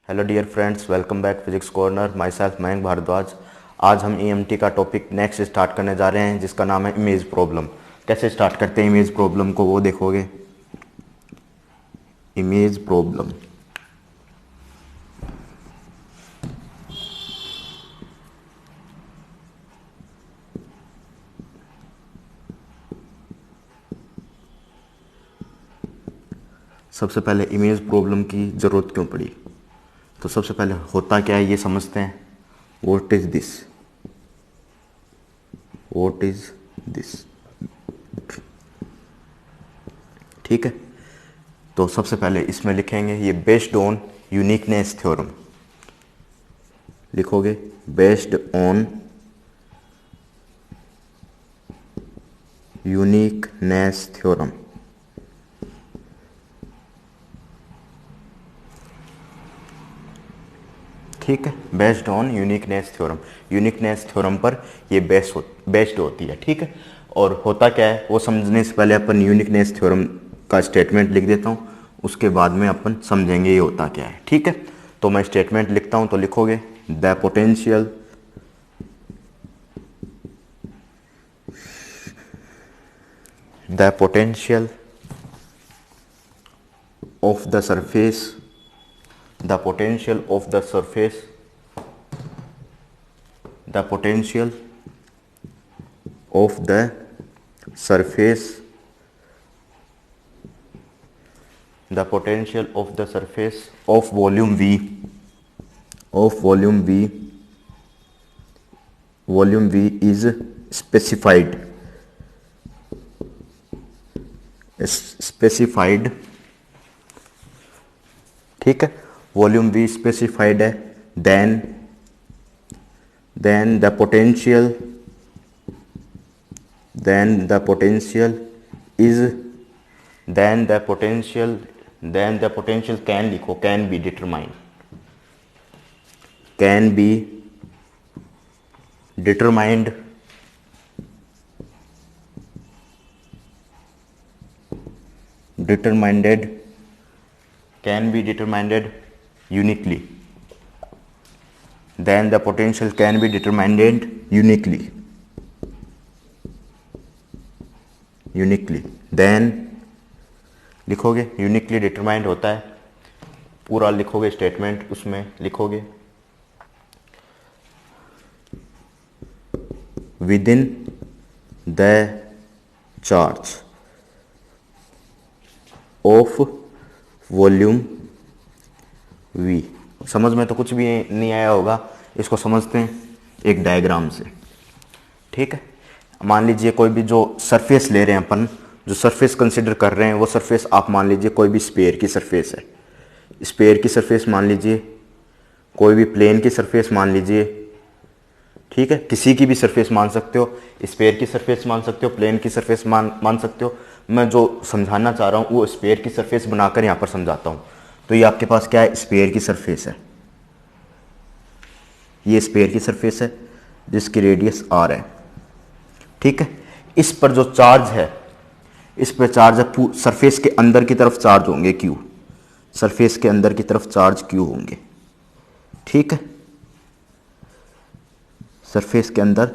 Hello dear friends, welcome back physics corner. Myself Mayank Bhardwaj. आज हम EMT का topic next start करने जा रहे हैं, जिसका नाम है इमेज प्रॉब्लम। कैसे स्टार्ट करते हैं इमेज प्रॉब्लम को वो देखोगे। इमेज प्रॉब्लम, सबसे पहले इमेज प्रॉब्लम की ज़रूरत क्यों पड़ी, तो सबसे पहले होता क्या है ये समझते हैं। What is this, what is this, ठीक है। तो सबसे पहले इसमें लिखेंगे ये बेस्ड ऑन यूनिकनेस थ्योरम। लिखोगे बेस्ड ऑन यूनिकनेस थ्योरम। ठीक है, based on uniqueness theorem. Uniqueness theorem पर ये बेस्ड होती है, ठीक है। और होता क्या है वो समझने से पहले अपन यूनिकनेस थ्योरम का स्टेटमेंट लिख देता हूँ, उसके बाद में अपन समझेंगे ये होता क्या है, ठीक है। तो मैं स्टेटमेंट लिखता हूँ, तो लिखोगे the potential of the surface the potential of the surface the potential of the surface the potential of the surface of volume V is specified, ठीक है। वॉल्यूम V स्पेसिफाइड है, then the potential is then the potential can लिखो, can be determined uniquely. Then the potential can be determined uniquely. Then लिखोगे uniquely determined होता है, पूरा लिखोगे statement, उसमें लिखोगे within the charge of volume V। समझ में तो कुछ भी नहीं आया होगा, इसको समझते हैं एक डायग्राम से, ठीक है। मान लीजिए कोई भी जो सरफेस ले रहे हैं अपन, जो सरफेस कंसिडर कर रहे हैं, वो सरफेस आप मान लीजिए कोई भी स्फीयर की सरफेस है। स्फीयर की सरफेस मान लीजिए, कोई भी प्लेन की सरफेस मान लीजिए, ठीक है। किसी की भी सरफेस मान सकते हो, स्फीयर की सरफेस मान सकते हो, प्लेन की सरफेस मान सकते हो। मैं जो समझाना चाह रहा हूँ वो स्फीयर की सरफेस बनाकर यहाँ पर समझाता हूँ। तो ये आपके पास क्या है, स्फीयर की सरफेस है। ये स्फीयर की सरफेस है जिसकी रेडियस r है, ठीक है। इस पर जो चार्ज है, इस पर चार्ज है, सरफेस के अंदर की तरफ चार्ज होंगे q, सरफेस के अंदर की तरफ चार्ज q होंगे, ठीक है। सरफेस के अंदर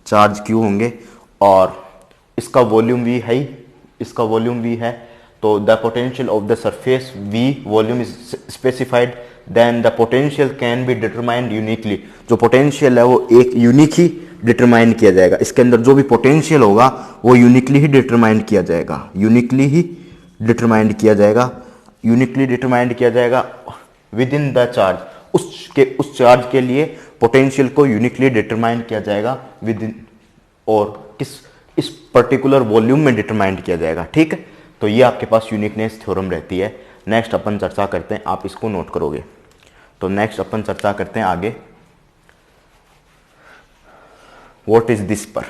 चार्ज q होंगे और इसका वॉल्यूम v है, इसका वॉल्यूम v है। तो the potential of the surface v volume is specified, then the potential can be determined uniquely. जो पोटेंशियल है वो एक यूनिक ही डिटरमाइन किया जाएगा, इसके अंदर जो भी पोटेंशियल होगा वो यूनिकली ही डिटरमाइंड किया जाएगा, डिटरमाइंड किया जाएगा विद इन द चार्ज। उस चार्ज के लिए पोटेंशियल को यूनिकली डिटरमाइन किया जाएगा विद इन, और इस पर्टिकुलर वॉल्यूम में डिटरमाइंड किया जाएगा, ठीक है। तो ये आपके पास यूनिकनेस थ्योरम रहती है। नेक्स्ट अपन चर्चा करते हैं, आप इसको नोट करोगे। तो नेक्स्ट अपन चर्चा करते हैं आगे व्हाट इज दिस पर,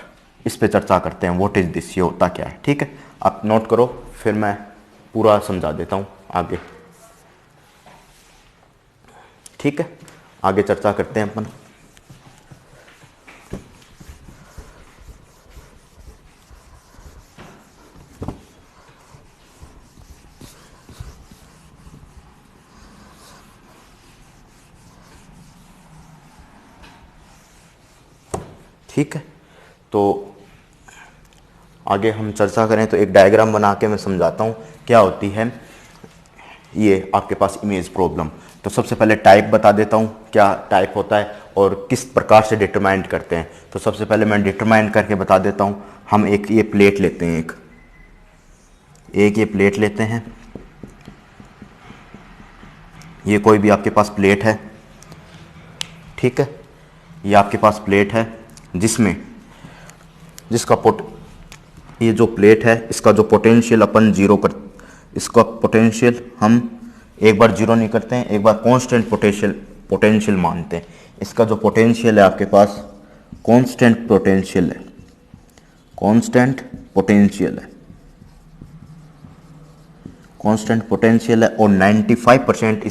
इस पे चर्चा करते हैं व्हाट इज दिस, ये होता क्या है, ठीक है। आप नोट करो, फिर मैं पूरा समझा देता हूं आगे, ठीक है। आगे चर्चा करते हैं अपन। ठीक है, तो आगे हम चर्चा करें तो एक डायग्राम बना के मैं समझाता हूँ क्या होती है ये आपके पास इमेज प्रॉब्लम। तो सबसे पहले टाइप बता देता हूँ क्या टाइप होता है और किस प्रकार से डिटरमाइन करते हैं। तो सबसे पहले मैं डिटरमाइन करके बता देता हूँ। हम एक ये प्लेट लेते हैं, एक ये प्लेट लेते हैं, ये कोई भी आपके पास प्लेट है, ठीक है, ये आपके पास प्लेट है ये जो प्लेट है इसका जो पोटेंशियल अपन जीरो कर, इसका पोटेंशियल हम एक बार जीरो नहीं करते हैं, एक बार कांस्टेंट पोटेंशियल मानते हैं। इसका जो पोटेंशियल है आपके पास कांस्टेंट पोटेंशियल है, कांस्टेंट पोटेंशियल है और 95%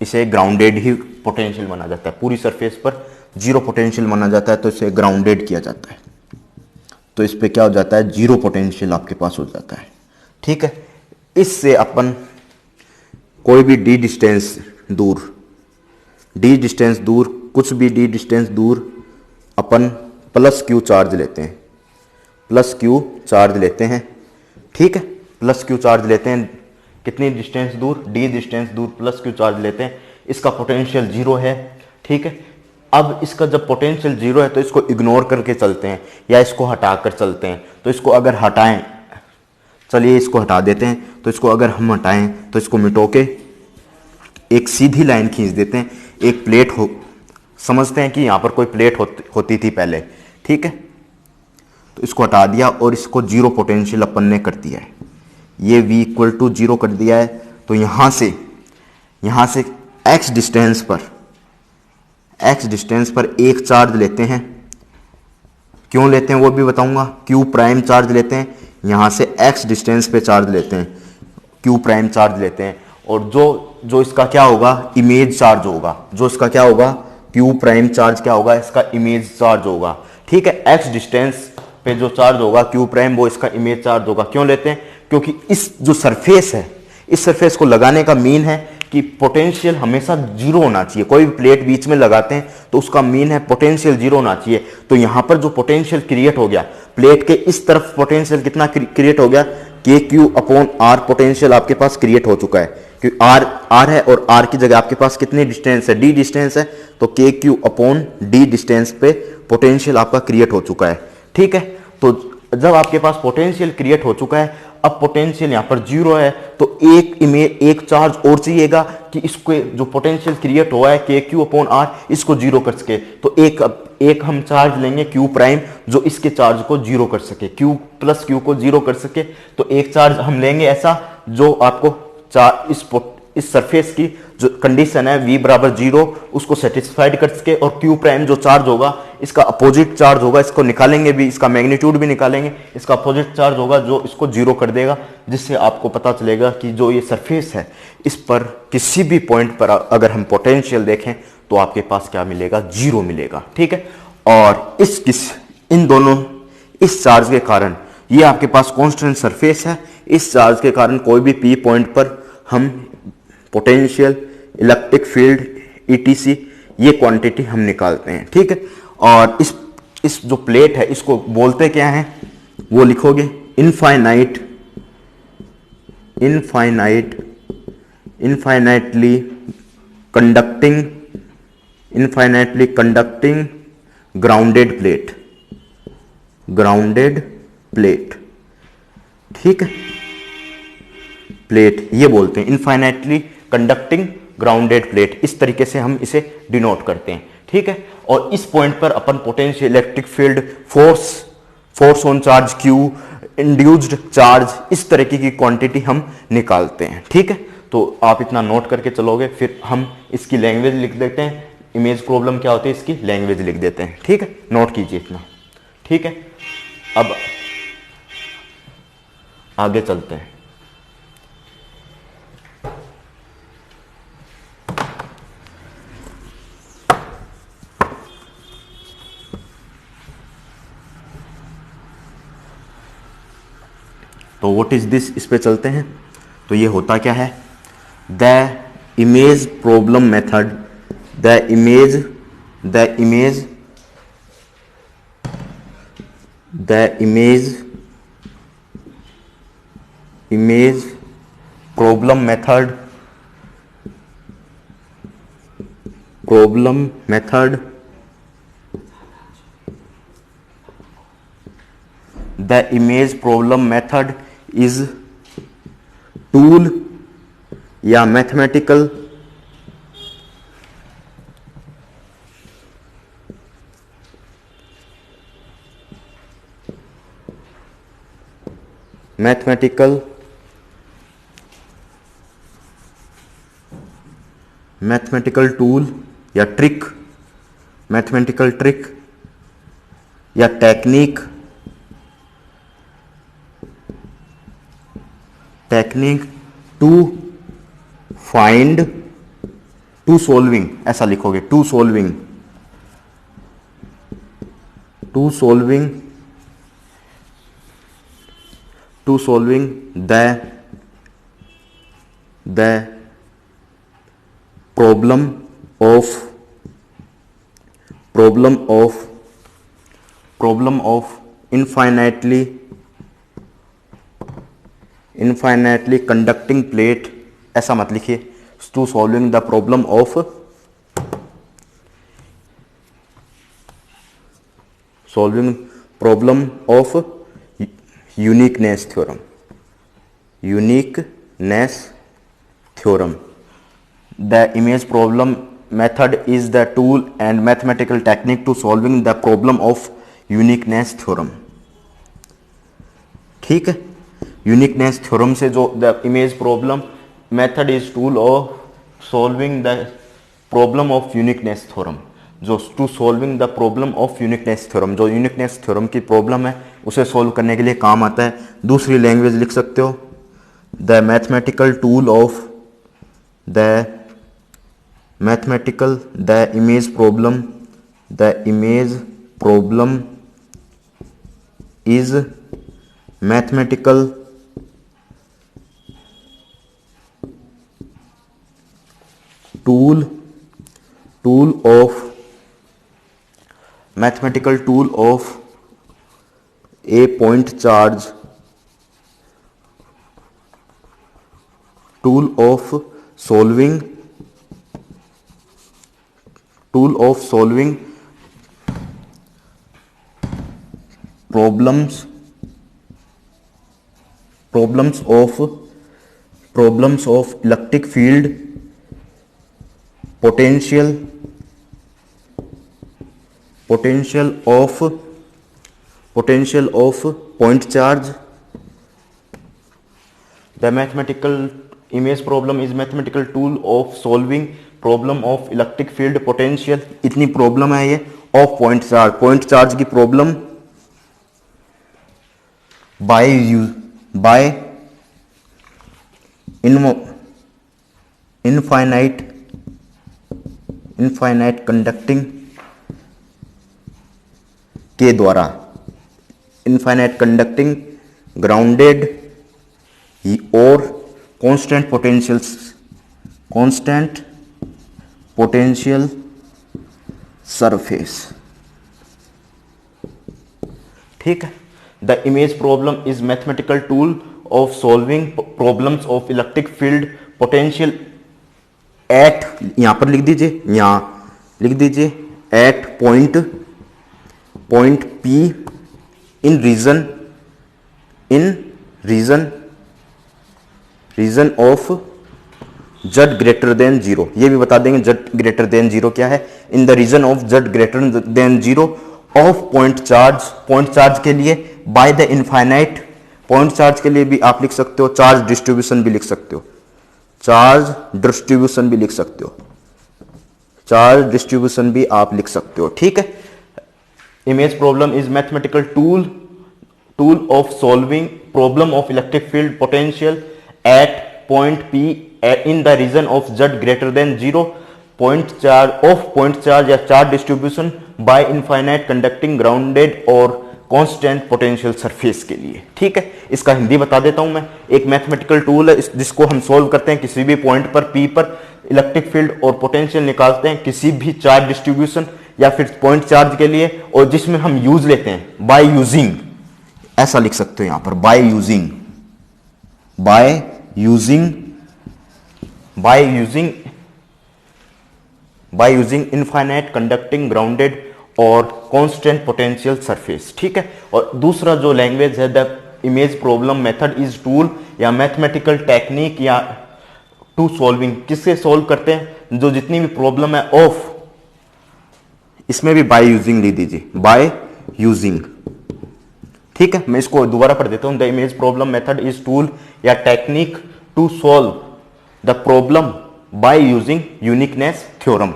इसे ग्राउंडेड ही पोटेंशियल माना जाता है। पूरी सरफेस पर जीरो पोटेंशियल माना जाता है तो इसे ग्राउंडेड किया जाता है, तो इस पे क्या हो जाता है, जीरो पोटेंशियल आपके पास हो जाता है, ठीक है। इससे अपन कोई भी डी डिस्टेंस दूर कुछ भी डी डिस्टेंस दूर अपन प्लस क्यू चार्ज लेते हैं, ठीक है, प्लस क्यू चार्ज लेते हैं। कितनी डिस्टेंस दूर, डी डिस्टेंस दूर प्लस क्यू चार्ज लेते हैं। इसका पोटेंशियल जीरो है, ठीक है। अब इसका जब पोटेंशियल जीरो है तो इसको इग्नोर करके चलते हैं या इसको हटा कर चलते हैं। तो इसको अगर हटाएं, चलिए इसको हटा देते हैं, तो इसको अगर हम हटाएं तो इसको मिटो के एक सीधी लाइन खींच देते हैं। एक प्लेट हो, समझते हैं कि यहाँ पर कोई प्लेट होती थी पहले, ठीक है, तो इसको हटा दिया और इसको जीरो पोटेंशियल अपन ने कर दिया है, ये v इक्वल टू जीरो कर दिया है। तो यहाँ से x डिस्टेंस पर एक चार्ज लेते हैं, क्यों लेते हैं वो भी बताऊंगा, q प्राइम चार्ज लेते हैं, यहाँ से x डिस्टेंस पे चार्ज लेते हैं, q प्राइम चार्ज लेते हैं। और जो इसका क्या होगा, इमेज चार्ज होगा, जो इसका क्या होगा, q प्राइम चार्ज क्या होगा, इसका इमेज चार्ज होगा, ठीक है। x डिस्टेंस पे जो चार्ज होगा q प्राइम वो इसका इमेज चार्ज होगा। क्यों लेते हैं, क्योंकि इस जो सरफेस है, इस सरफेस को लगाने का मीन है कि पोटेंशियल हमेशा जीरो होना चाहिए। कोई भी प्लेट बीच में लगाते हैं तो उसका मीन है पोटेंशियल जीरो होना चाहिए। तो यहां पर जो पोटेंशियल क्रिएट हो गया, प्लेट के इस तरफ पोटेंशियल कितना क्रिएट हो गया, के क्यू अपॉन आर पोटेंशियल आपके पास क्रिएट हो चुका है। क्योंकि आर है और आर की जगह आपके पास कितनी डिस्टेंस है, डी डिस्टेंस है, तो के क्यू अपॉन डी डिस्टेंस पे पोटेंशियल आपका क्रिएट हो चुका है, ठीक है। तो जब आपके पास पोटेंशियल क्रिएट हो चुका है, अब पोटेंशियल यहाँ पर जीरो है, तो एक चार्ज और चाहिएगा कि इसको जो पोटेंशियल क्रिएट हुआ है के क्यू अपॉन आर, इसको जीरो कर सके। तो एक हम चार्ज लेंगे क्यू प्राइम जो इसके चार्ज को जीरो कर सके, क्यू प्लस क्यू को जीरो कर सके। तो एक चार्ज हम लेंगे ऐसा जो आपको इस सरफेस की जो कंडीशन है v बराबर जीरो उसको सेटिस्फाइड कर सके। और q प्राइम जो चार्ज होगा इसका अपोजिट चार्ज होगा, इसको निकालेंगे भी, इसका मैग्नीट्यूड भी निकालेंगे, इसका अपोजिट चार्ज होगा जो इसको जीरो कर देगा। जिससे आपको पता चलेगा कि जो ये सरफेस है इस पर किसी भी पॉइंट पर अगर हम पोटेंशियल देखें तो आपके पास क्या मिलेगा, जीरो मिलेगा, ठीक है। और इन दोनों इस चार्ज के कारण ये आपके पास कांस्टेंट सरफेस है, इस चार्ज के कारण कोई भी p पॉइंट पर हम पोटेंशियल, इलेक्ट्रिक फील्ड, ईटीसी ये क्वांटिटी हम निकालते हैं, ठीक है। और इस जो प्लेट है इसको बोलते क्या है, वो लिखोगे इनफाइनाइटली कंडक्टिंग ग्राउंडेड प्लेट, ठीक है। प्लेट ये बोलते हैं इनफाइनाइटली कंडक्टिंग ग्राउंडेड प्लेट, इस तरीके से हम इसे डिनोट करते हैं, ठीक है। और इस पॉइंट पर अपन potential, electric field, force on charge Q, induced charge, इस तरीके की क्वांटिटी हम निकालते हैं, ठीक है। तो आप इतना नोट करके चलोगे, फिर हम इसकी लैंग्वेज लिख देते हैं, इमेज प्रॉब्लम क्या होती है इसकी लैंग्वेज लिख देते हैं, ठीक है। नोट कीजिए इतना, ठीक है। अब आगे चलते हैं। तो व्हाट इज दिस, इस पे चलते हैं। तो ये होता क्या है, the image The image problem method the image problem method is tool या मैथमेटिकल टूल या ट्रिक, मैथमेटिकल ट्रिक या technique to find, to solving, ऐसा लिखोगे, to solving the problem of infinitely conducting plate, ऐसा मत लिखिए, to solving the problem of uniqueness theorem. The image problem method is the tool and mathematical technique to solving the problem of uniqueness theorem. ठीक है, uniqueness theorem से जो the image problem method is tool of solving the problem of uniqueness theorem, जो to solving the problem of uniqueness theorem, जो uniqueness theorem की प्रॉब्लम है उसे सॉल्व करने के लिए काम आता है. दूसरी लैंग्वेज लिख सकते हो, the mathematical tool of the image problem is mathematical tool of a point charge, tool of solving problems of electric field, potential of point charge. The mathematical image problem is mathematical tool of solving problem of electric field potential, इतनी problem है ये, of point charge की problem by infinite conducting के द्वारा, infinite conducting grounded और constant potential surface. ठीक है, the image problem is mathematical tool of solving problems of electric field potential at, यहां पर लिख दीजिए, at point P in region of z greater than 0. ये भी बता देंगे z ग्रेटर देन 0 क्या है. In the region of z greater than 0 of point charge के लिए by the infinite, point charge के लिए भी आप लिख सकते हो, चार्ज डिस्ट्रीब्यूशन भी लिख सकते हो, ठीक है. Image problem is mathematical tool of solving problem of electric field potential at point P in the region of z greater than 0, point charge या charge distribution by infinite conducting grounded और constant potential surface के लिए. ठीक है, इसका हिंदी बता देता हूं मैं. एक मैथमेटिकल टूल है जिसको हम सोल्व करते हैं, किसी भी पॉइंट पर P पर इलेक्ट्रिक फील्ड और पोटेंशियल निकालते हैं, किसी भी चार्ज डिस्ट्रीब्यूशन या फिर पॉइंट चार्ज के लिए, और जिसमें हम यूज लेते हैं बाय यूजिंग, ऐसा लिख सकते हो यहां पर by using, by using, by using, by using infinite conducting grounded और कांस्टेंट पोटेंशियल सरफेस। ठीक है। और दूसरा जो लैंग्वेज है the image problem method is tool या मैथमेटिकल टेक्निक या टू सॉल्विंग, किससे सॉल्व करते हैं, जो जितनी भी प्रॉब्लम है ऑफ, इसमें भी बाय यूजिंग लिख दीजिए, बाय यूजिंग। ठीक है, मैं इसको दोबारा पढ़ देता हूं। The image problem method is tool या technique to solve the problem by using uniqueness theorem,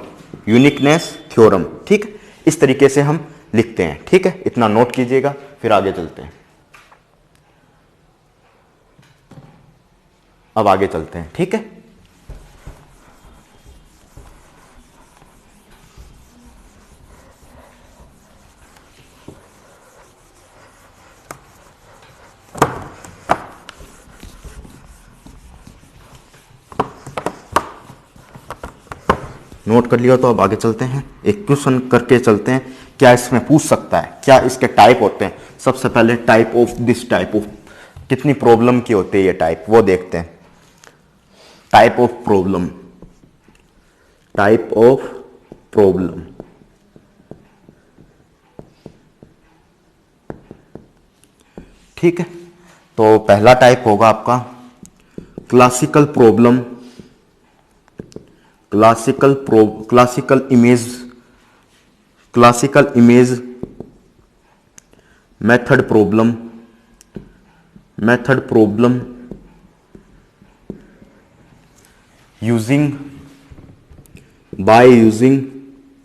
uniqueness theorem. ठीक, इस तरीके से हम लिखते हैं। ठीक है, इतना नोट कीजिएगा, फिर आगे चलते हैं। अब आगे चलते हैं। ठीक है, नोट कर लिया तो अब आगे चलते हैं, एक क्वेश्चन करके चलते हैं, क्या इसमें पूछ सकता है, क्या इसके टाइप होते हैं। सबसे पहले type of this, type of कितनी प्रॉब्लम की होती है ये टाइप, वो देखते हैं। Type of problem, type of problem, ठीक है। तो पहला टाइप होगा आपका classical problem, classical image method problem, method problem using, by using,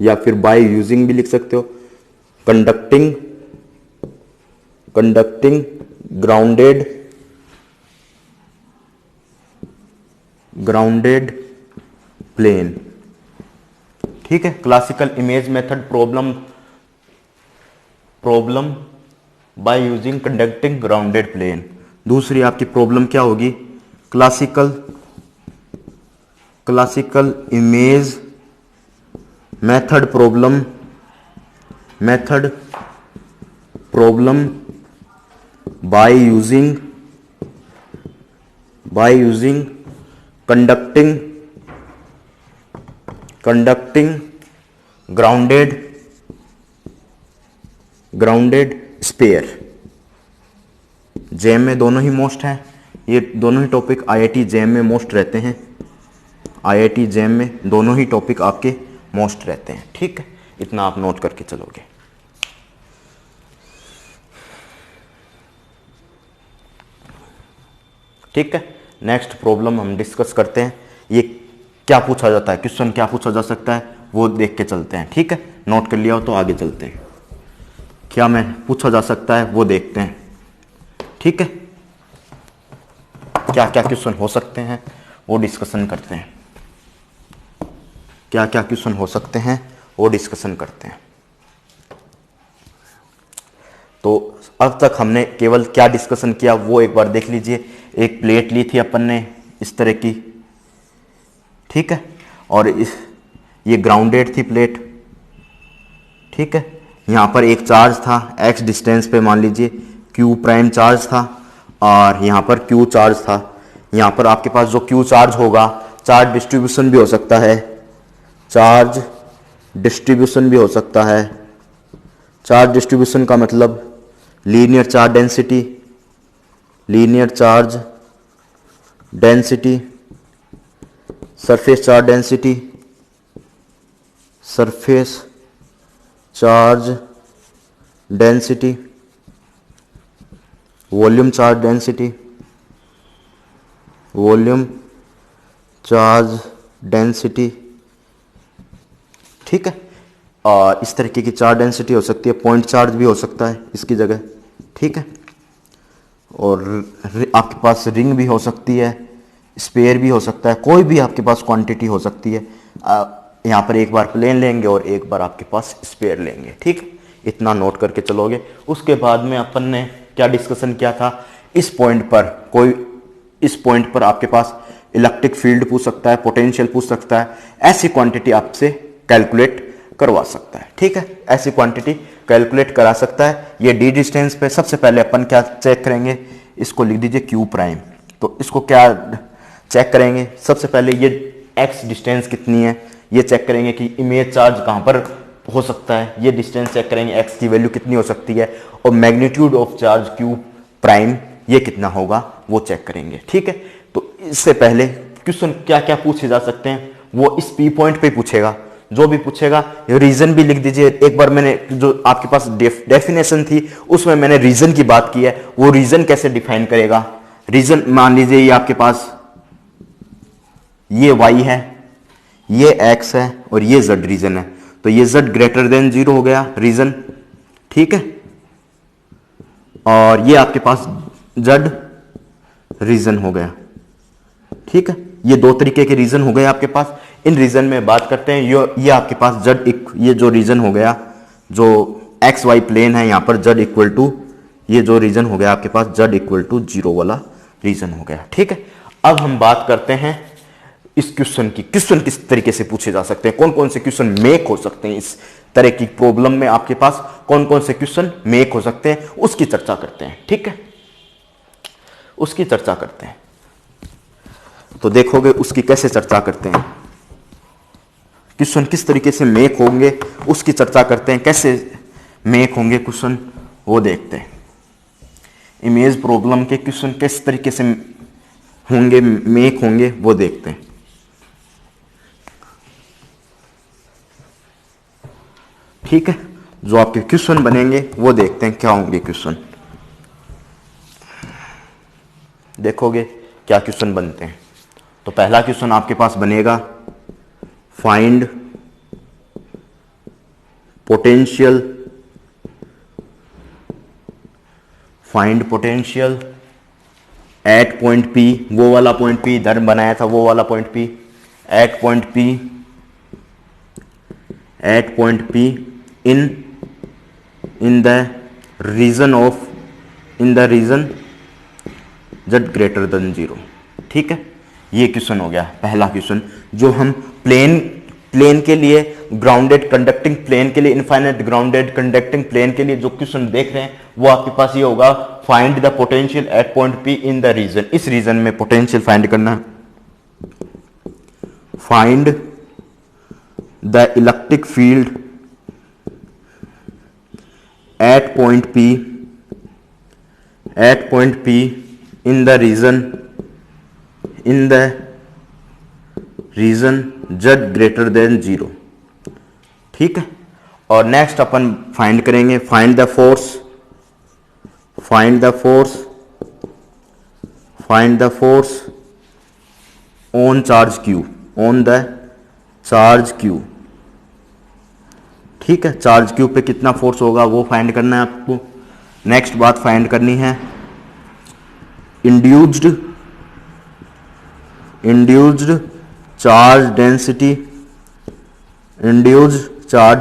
या फिर बाय यूजिंग भी लिख सकते हो, कंडक्टिंग ग्राउंडेड प्लेन। ठीक है, classical image method problem by using conducting grounded plane. दूसरी आपकी प्रॉब्लम क्या होगी, classical image method problem by using conducting grounded sphere. JM में दोनों ही मोस्ट हैं, ये दोनों ही टॉपिक आईआईटी जेएम में मोस्ट रहते हैं, आईआईटी जेएम में दोनों ही टॉपिक आपके मोस्ट रहते हैं। ठीक है, इतना आप नोट करके चलोगे। ठीक है, नेक्स्ट प्रॉब्लम हम डिस्कस करते हैं। ये क्या पूछा जाता है, क्वेश्चन क्या पूछा जा सकता है, वो देख के चलते हैं। ठीक है, नोट कर लिया हो तो आगे चलते हैं। क्या मैं पूछा जा सकता है वो देखते हैं। ठीक है, क्या क्या क्वेश्चन हो सकते हैं वो डिस्कशन करते हैं, क्या क्या क्वेश्चन हो सकते हैं वो डिस्कशन करते हैं। तो अब तक हमने केवल क्या डिस्कशन किया वो एक बार देख लीजिए। एक प्लेट ली थी अपन ने इस तरह की, ठीक है, और ये ग्राउंडेड थी प्लेट। ठीक है, यहाँ पर एक चार्ज था x डिस्टेंस पे, मान लीजिए q प्राइम चार्ज था, और यहाँ पर q चार्ज था। यहाँ पर आपके पास जो q चार्ज होगा, चार्ज डिस्ट्रीब्यूशन भी हो सकता है, चार्ज डिस्ट्रीब्यूशन भी हो सकता है। चार्ज डिस्ट्रीब्यूशन का मतलब linear charge density, linear charge density, surface charge density, surface charge density, volume charge density, volume charge density. ठीक है, और इस तरीके की चार्ज डेंसिटी हो सकती है, पॉइंट चार्ज भी हो सकता है इसकी जगह। ठीक है, और आपके पास रिंग भी हो सकती है, स्पेयर भी हो सकता है, कोई भी आपके पास क्वांटिटी हो सकती है। यहाँ पर एक बार प्लेन लेंगे और एक बार आपके पास स्पेयर लेंगे। ठीक, इतना नोट करके चलोगे। उसके बाद में अपन ने क्या डिस्कशन किया था, इस पॉइंट पर आपके पास इलेक्ट्रिक फील्ड पूछ सकता है, पोटेंशियल पूछ सकता है, ऐसी क्वांटिटी आपसे कैलकुलेट करवा सकता है। ठीक है, ऐसी क्वांटिटी कैलकुलेट करा सकता है। ये डी डिस्टेंस पे सबसे पहले अपन क्या चेक करेंगे, इसको लिख दीजिए क्यू प्राइम। तो इसको क्या चेक करेंगे, सबसे पहले ये एक्स डिस्टेंस कितनी है ये चेक करेंगे कि इमेज चार्ज कहाँ पर हो सकता है, ये डिस्टेंस चेक करेंगे एक्स की वैल्यू कितनी हो सकती है, और magnitude of charge Q prime ये कितना होगा वो चेक करेंगे। ठीक है, तो इससे पहले क्वेश्चन क्या क्या पूछे जा सकते हैं वो इस पी पॉइंट पे पूछेगा, जो भी पूछेगा। रीजन भी लिख दीजिए। एक बार मैंने जो आपके पास डेफिनेशन थी उसमें मैंने रीजन की बात की है, वो रीजन कैसे डिफाइन करेगा। रीजन मान लीजिए ये आपके पास ये y है, ये x है और ये z रीजन है, तो ये z ग्रेटर देन 0 हो गया रीजन। ठीक है, और ये आपके पास z रीजन हो गया। ठीक है, ये दो तरीके के रीजन हो गए आपके पास। इन रीजन में बात करते हैं, ये आपके पास z ये जो रीजन हो गया, जो एक्स वाई प्लेन है यहाँ पर z इक्वल टू, ये जो रीजन हो गया आपके पास z इक्वल टू 0 वाला रीजन हो गया। ठीक है, अब हम बात करते हैं इस क्वेश्चन की, क्वेश्चन किस तरीके से पूछे जा सकते हैं, कौन कौन से क्वेश्चन मेक हो सकते हैं इस तरह की प्रॉब्लम में, आपके पास कौन कौन से क्वेश्चन मेक हो सकते हैं उसकी चर्चा करते हैं। ठीक है, उसकी चर्चा करते हैं। तो देखोगे उसकी कैसे चर्चा करते हैं, क्वेश्चन किस तरीके से मेक होंगे उसकी चर्चा करते हैं, कैसे मेक होंगे क्वेश्चन वो देखते हैं। इमेज प्रॉब्लम के क्वेश्चन किस तरीके से होंगे, मेक होंगे वो देखते हैं। ठीक है, जो आपके क्वेश्चन बनेंगे वो देखते हैं क्या होंगे क्वेश्चन। देखोगे क्या क्वेश्चन बनते हैं। तो पहला क्वेश्चन आपके पास बनेगा find potential, find potential at point P, वो वाला पॉइंट पी इधर बनाया था, वो वाला point P, at point P, at point P in the region of, in the region z greater than 0। ठीक है, ये क्वेश्चन हो गया पहला क्वेश्चन, जो हम प्लेन के लिए, ग्राउंडेड कंडक्टिंग प्लेन के लिए, इनफाइनाइट ग्राउंडेड कंडक्टिंग प्लेन के लिए जो क्वेश्चन देख रहे हैं वो आपके पास ये होगा, find the potential at point P in the region. इस रीजन में पोटेंशियल फाइंड करना है, find the electric field at point P in the region z greater than 0। ठीक है, और नेक्स्ट अपन फाइंड करेंगे, find the force on charge Q, on the charge Q। ठीक है, चार्ज क्यू पे कितना फोर्स होगा वो फाइंड करना है आपको। नेक्स्ट बात फाइंड करनी है induced charge density, induced charge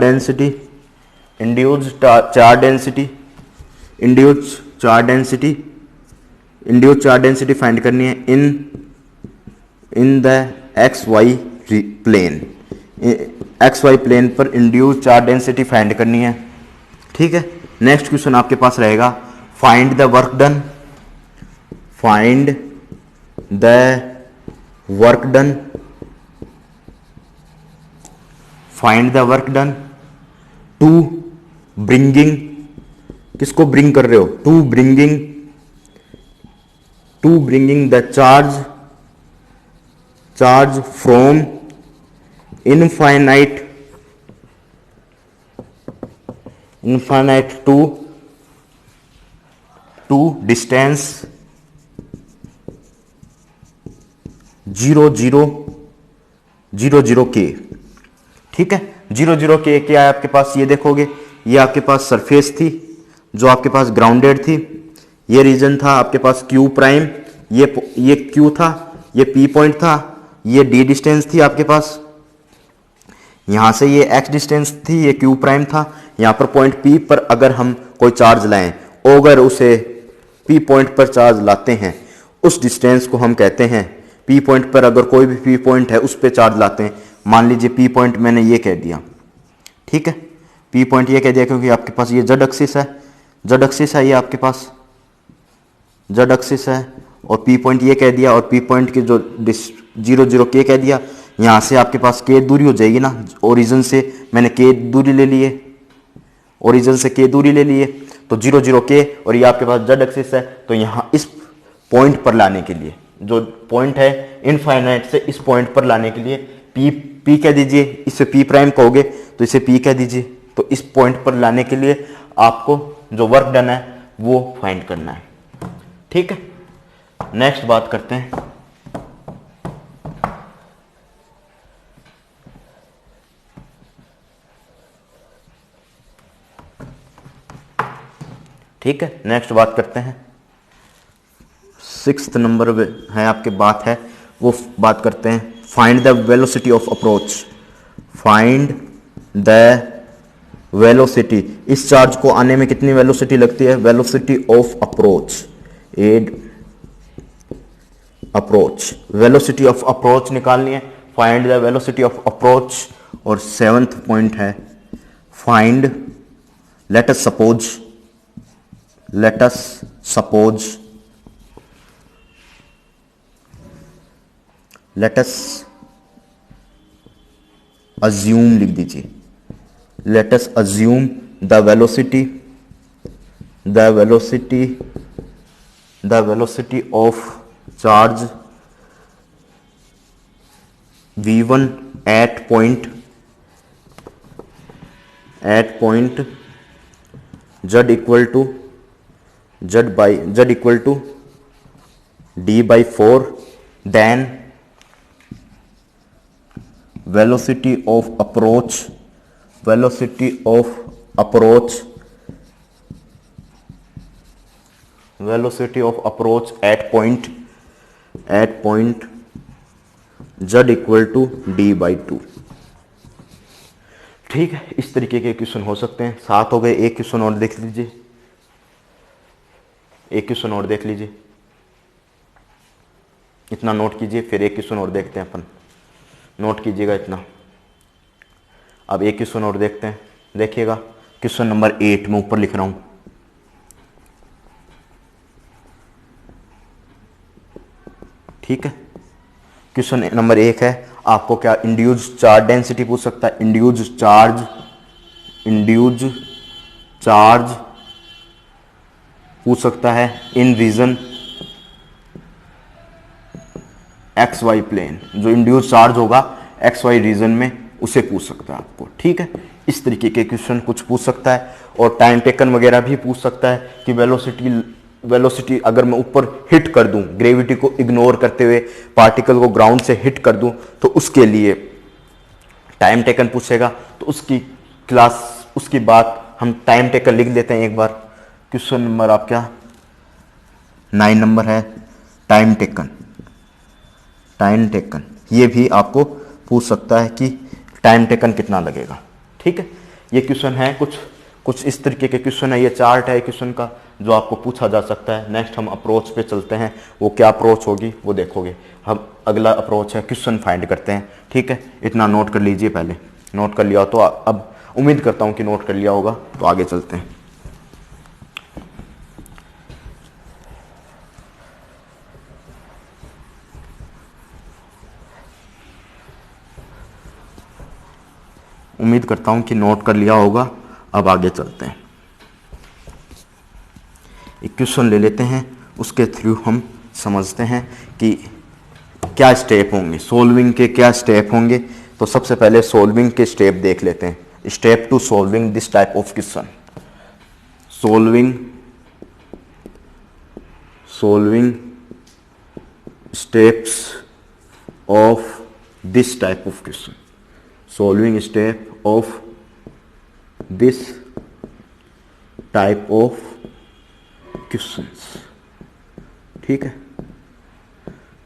density find करनी है in the x y plane, x y plane पर इंड्यूस चार्ज डेंसिटी फाइंड करनी है। ठीक है, नेक्स्ट क्वेश्चन आपके पास रहेगा find the work done, find the work done to bringing, किसको ब्रिंग कर रहे हो, to bringing the charge from infinite to distance 0 0 k। ठीक है, 0 0 k क्या है आपके पास, ये देखोगे ये आपके पास सरफेस थी जो आपके पास ग्राउंडेड थी, ये रीजन था आपके पास क्यू प्राइम, ये क्यू था, ये पी पॉइंट था, ये डी डिस्टेंस थी आपके पास, यहां से ये x डिस्टेंस थी, ये q प्राइम था। यहां पर पॉइंट P पर अगर हम कोई चार्ज लाएं, अगर उसे P पॉइंट पर चार्ज लाते हैं, उस डिस्टेंस को हम कहते हैं, P पॉइंट पर अगर कोई भी P पॉइंट है उस पर चार्ज लाते हैं, मान लीजिए P पॉइंट मैंने ये कह दिया, ठीक है। पी पॉइंट ये कह दिया क्योंकि आपके पास ये जेड एक्सिस है, जेड एक्सिस है ये आपके पास, जेड एक्सिस है, और पी पॉइंट ये कह दिया, और पी पॉइंट की जो 0 0 के कह दिया, यहाँ से आपके पास के दूरी हो जाएगी ना, ओरिजिन से मैंने के दूरी ले लिए, ओरिजिन से के दूरी ले लिए, तो 0 0 के, और ये आपके पास जेड एक्सिस है, तो यहाँ इस पॉइंट पर लाने के लिए, जो पॉइंट है इनफाइनाइट से इस पॉइंट पर लाने के लिए पी पी कह दीजिए, इसे पी प्राइम कहोगे तो इसे पी कह दीजिए। तो इस पॉइंट पर लाने के लिए आपको जो वर्क डन है वो फाइंड करना है, ठीक है। नेक्स्ट बात करते हैं, ठीक है। नेक्स्ट बात करते हैं, 6th नंबर है आपके बात है, वो बात करते हैं find the velocity of approach, find the velocity, इस चार्ज को आने में कितनी वेलोसिटी लगती है, velocity of approach, ad approach, velocity of approach निकालनी है, find the velocity of approach. और 7th पॉइंट है find, let us suppose, let us suppose, let us assume लिख दीजिए, let us assume the velocity, the velocity, the velocity of charge v1 at point z equal to z equal to d/4, then velocity of approach at point z equal to d/2, ठीक है। इस तरीके के question हो सकते हैं। 7 हो गए, एक क्वेश्चन और देख लीजिए, एक क्वेश्चन और देख लीजिए, इतना नोट कीजिए, फिर एक क्वेश्चन और देखते हैं अपन, नोट कीजिएगा इतना। अब एक क्वेश्चन और देखते हैं, देखिएगा क्वेश्चन नंबर 8 में ऊपर लिख रहा हूं, ठीक है। क्वेश्चन नंबर 1 है, आपको क्या इंड्यूस्ड चार्ज डेंसिटी पूछ सकता है, इंड्यूस्ड चार्ज पूछ सकता है इन रीजन एक्स वाई प्लेन, जो इंड्यूस चार्ज होगा एक्स वाई रीजन में उसे पूछ सकता है आपको, ठीक है। इस तरीके के क्वेश्चन कुछ पूछ सकता है, और टाइम टेकन वगैरह भी पूछ सकता है कि वेलोसिटी अगर मैं ऊपर हिट कर दूं, ग्रेविटी को इग्नोर करते हुए पार्टिकल को ग्राउंड से हिट कर दूं, तो उसके लिए टाइम टेकन पूछेगा। तो उसकी बात हम टाइम टेकन लिख लेते हैं एक बार। क्वेश्चन नंबर आप क्या 9 नंबर है, टाइम टेकन, ये भी आपको पूछ सकता है कि टाइम टेकन कितना लगेगा, ठीक है। ये क्वेश्चन है कुछ इस तरीके के क्वेश्चन है, ये चार्ट है क्वेश्चन का जो आपको पूछा जा सकता है। नेक्स्ट हम अप्रोच पे चलते हैं, वो क्या अप्रोच होगी वो देखोगे। हम अगला अप्रोच है क्वेश्चन फाइंड करते हैं, ठीक है। इतना नोट कर लीजिए, पहले नोट कर लिया तो अब उम्मीद करता हूं कि नोट कर लिया होगा, तो आगे चलते हैं। उम्मीद करता हूं कि नोट कर लिया होगा। अब आगे चलते हैं, एक क्वेश्चन ले लेते हैं, उसके थ्रू हम समझते हैं कि क्या स्टेप होंगे, सोल्विंग के क्या स्टेप होंगे। तो सबसे पहले सोल्विंग के स्टेप देख लेते हैं, step to solving this type of question, solving steps of this type of question, solving step of this type of questions, ठीक है।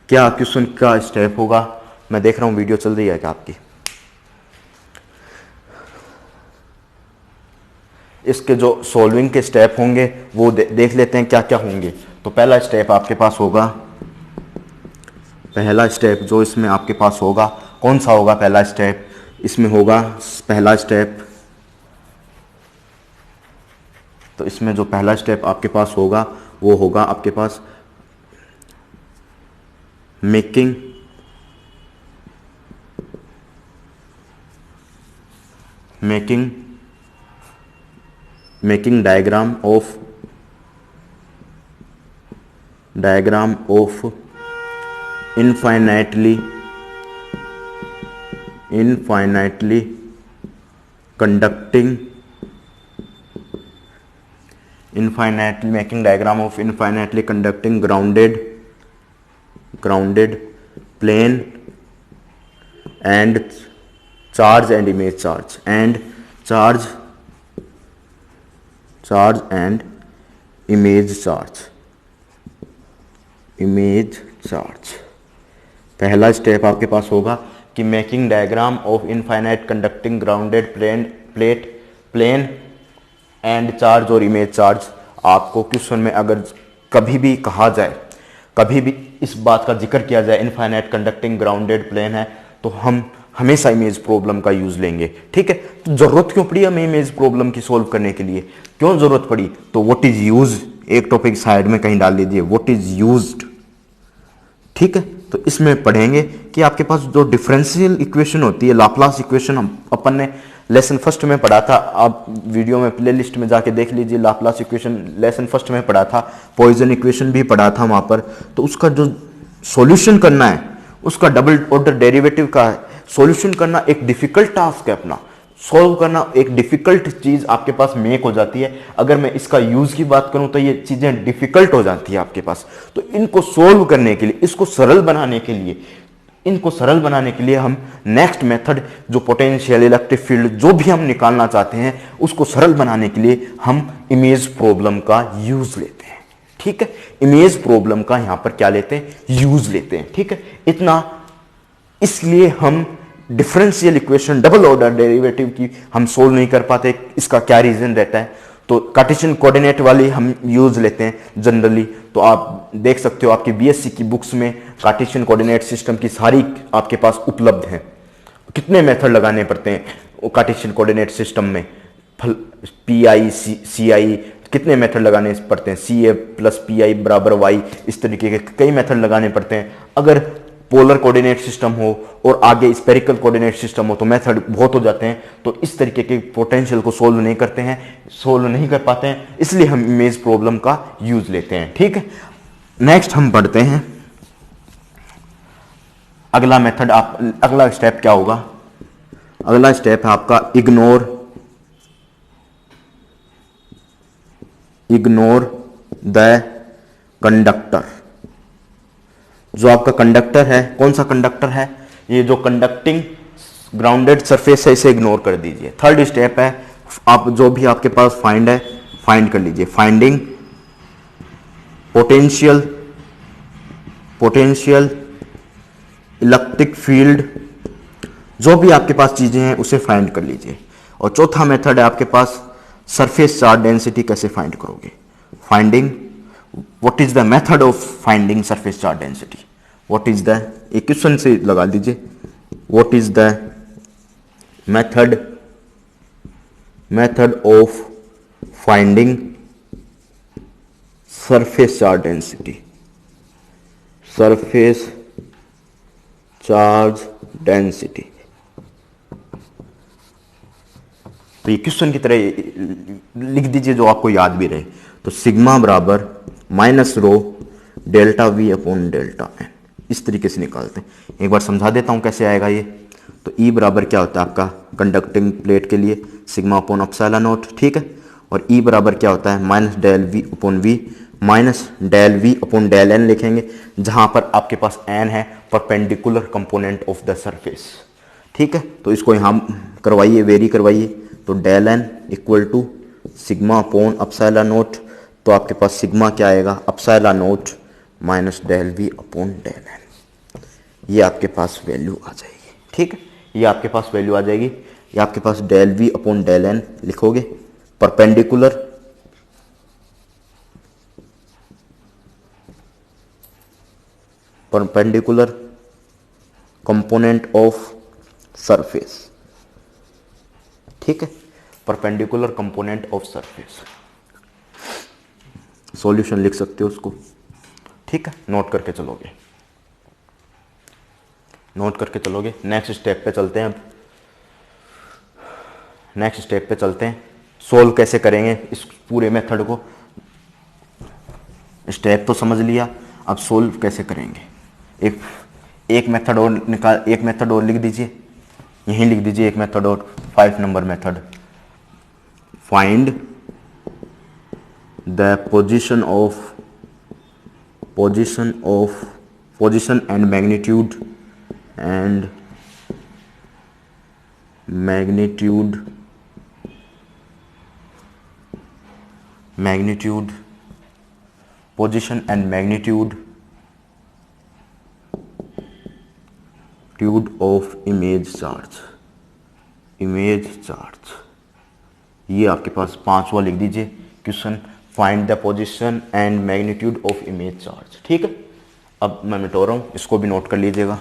क्या क्वेश्चन का स्टेप होगा, मैं देख रहा हूं वीडियो चल रही है क्या आपकी। इसके जो सॉल्विंग के स्टेप होंगे वो देख लेते हैं क्या क्या होंगे। तो पहला स्टेप आपके पास होगा, पहला स्टेप जो इसमें आपके पास होगा कौन सा होगा, पहला स्टेप इसमें होगा, पहला स्टेप तो इसमें जो पहला स्टेप आपके पास होगा वो होगा आपके पास making diagram of infinitely conducting grounded plane and charge and image charge and image charge। पहला स्टेप आपके पास होगा कि making diagram of infinite conducting grounded plane and charge और इमेज चार्ज। आपको क्वेश्चन में अगर कभी भी कहा जाए, कभी भी इस बात का जिक्र किया जाए इनफाइनाइट कंडक्टिंग ग्राउंडेड प्लेन है, तो हम हमेशा इमेज प्रॉब्लम का यूज लेंगे। ठीक है, तो जरूरत क्यों पड़ी हमें इमेज प्रॉब्लम की सोल्व करने के लिए, क्यों जरूरत पड़ी? तो व्हाट इज यूज, एक टॉपिक साइड में कहीं डाल दीजिए, व्हाट इज यूज्ड। ठीक है, तो इसमें पढ़ेंगे कि आपके पास जो डिफरेंशियल इक्वेशन होती है, लाप्लास इक्वेशन, हम अपन ने लेसन फर्स्ट में पढ़ा था। आप वीडियो में प्लेलिस्ट में जाके देख लीजिए, लाप्लास इक्वेशन लेसन फर्स्ट में पढ़ा था, पॉइजन इक्वेशन भी पढ़ा था वहां पर। तो उसका जो सॉल्यूशन करना है, उसका डबल ऑर्डर डेरिवेटिव का सॉल्यूशन करना एक डिफिकल्ट टास्क है अपना, सॉल्व करना एक डिफिकल्ट चीज आपके पास मेक हो जाती है। अगर मैं इसका यूज की बात करूं तो ये चीजें डिफिकल्ट हो जाती है आपके पास। तो इनको सॉल्व करने के लिए, इसको सरल बनाने के लिए, हम नेक्स्ट मेथड जो पोटेंशियल, इलेक्ट्रिक फील्ड, जो भी हम निकालना चाहते हैं, उसको सरल बनाने के लिए हम इमेज प्रॉब्लम का यूज लेते हैं। ठीक है, इमेज प्रॉब्लम का यहां पर क्या लेते हैं, यूज लेते हैं। ठीक है, इतना, इसलिए हम differential equation double order derivative की हम सोल्व नहीं कर पाते। इसका क्या रीजन रहता है? तो कार्टेशियन कोऑर्डिनेट वाली हम यूज लेते हैं जनरली। तो आप देख सकते हो आपकी बीएससी की बुक्स में कार्टेशियन कोऑर्डिनेट सिस्टम की सारी आपके पास उपलब्ध हैं। कितने मेथड लगाने पड़ते हैं कार्टेशियन कोऑर्डिनेट सिस्टम में, पी.आई. सी.आई. कितने मेथड लगाने पड़ते हैं, सी.ए. Plus PI. बराबर वाई, इस तरीके के कई मेथड लगाने पड़ते हैं। अगर पोलर कोऑर्डिनेट सिस्टम हो और आगे स्पेरिकल कोऑर्डिनेट सिस्टम हो तो मेथड बहुत हो जाते हैं। तो इस तरीके के पोटेंशियल को सोल्व नहीं कर पाते हैं, इसलिए हम इमेज प्रॉब्लम का यूज लेते हैं। ठीक है, नेक्स्ट हम पढ़ते हैं अगला मेथड। अगला स्टेप क्या होगा? अगला स्टेप है आपका इग्नोर द कंडक्टर। जो आपका कंडक्टर है, कौन सा कंडक्टर है? ये जो कंडक्टिंग ग्राउंडेड सरफेस है, इसे इग्नोर कर दीजिए। थर्ड स्टेप है, आप जो भी आपके पास फाइंड कर लीजिए। फाइंडिंग पोटेंशियल इलेक्ट्रिक फील्ड, जो भी आपके पास चीजें हैं उसे फाइंड कर लीजिए। और चौथा मेथड है आपके पास सरफेस चार्ज डेंसिटी। कैसे फाइंड करोगे? Finding, what is the method of finding surface charge density? What is the, एक क्वेश्चन से लगा दीजिए, what is the method of finding surface charge density. Surface charge density, तो ये क्वेश्चन की तरह लिख दीजिए जो आपको याद भी रहे। तो सिग्मा बराबर minus rho delta V upon delta N, इस तरीके से निकालते हैं। एक बार समझा देता हूं कैसे आएगा ये। तो ई बराबर क्या होता है आपका कंडक्टिंग प्लेट के लिए, सिग्मा अपॉन एप्सिलॉन नॉट। ठीक है, और ई बराबर क्या होता है minus del V upon V, minus del V upon del N लिखेंगे, जहां पर आपके पास एन है perpendicular component of the surface. ठीक है, तो इसको यहां करवाइए, वेरी करवाइए। तो del N equal to sigma upon epsilon naught. तो आपके पास सिग्मा क्या आएगा, epsilon naught minus del V upon del N. ये आपके पास वैल्यू आ जाएगी। ठीक है, ये आपके पास वैल्यू आ जाएगी। ये आपके पास del V upon del N लिखोगे, परपेंडिकुलर कंपोनेंट ऑफ सरफेस। ठीक है, perpendicular component of surface. Solution लिख सकते हो उसको, ठीक है, नोट करके चलोगे, नोट करके चलोगे। नेक्स्ट स्टेप पे चलते हैं। अब नेक्स्ट स्टेप पे चलते हैं, सोल्व कैसे करेंगे इस पूरे मेथड को। स्टेप तो समझ लिया, अब सोल्व कैसे करेंगे। एक मेथड और निकाल, एक मेथड और लिख दीजिए, यहीं लिख दीजिए एक मेथड और, 5 number method. Find the position and magnitude position and magnitude of image charge। ये आपके पास 5वां लिख दीजिए question, find the position and magnitude of image charge, ठीक है। अब मैं मिटा रहा हूँ, इसको भी नोट कर लीजिएगा।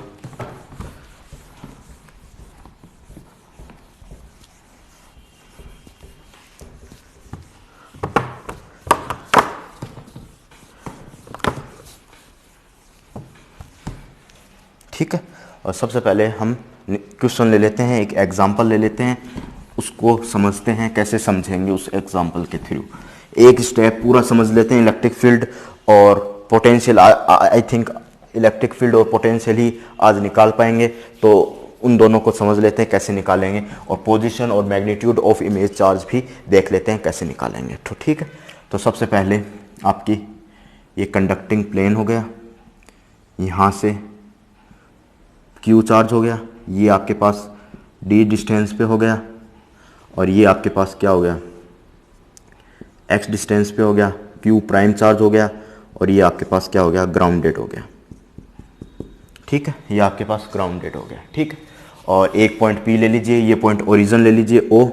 ठीक है, और सबसे पहले हम क्वेश्चन ले लेते हैं, एक एग्जांपल ले लेते हैं, उसको समझते हैं, कैसे समझेंगे उस एग्जांपल के थ्रू। एक स्टेप पूरा समझ लेते हैं, इलेक्ट्रिक फील्ड और potential. I think electric field और पोटेंशियल ही आज निकाल पाएंगे, तो उन दोनों को समझ लेते हैं कैसे निकालेंगे, और पोजीशन और मैग्नीट्यूड ऑफ इमेज चार्ज भी देख लेते हैं कैसे निकालेंगे। तो ठीक है, तो सबसे पहले आपकी ये कंडक्टिंग प्लेन हो गया, यहाँ से Q चार्ज हो गया, ये आपके पास D डिस्टेंस पे हो गया, और ये आपके पास क्या हो गया, X डिस्टेंस पे हो गया, Q प्राइम चार्ज हो गया, और ये आपके पास क्या हो गया, ग्राउंडेड हो गया। ठीक है, ये आपके पास ग्राउंडेड हो गया। ठीक है, और एक पॉइंट P ले लीजिए, ये पॉइंट ओरिजिन ले लीजिए O,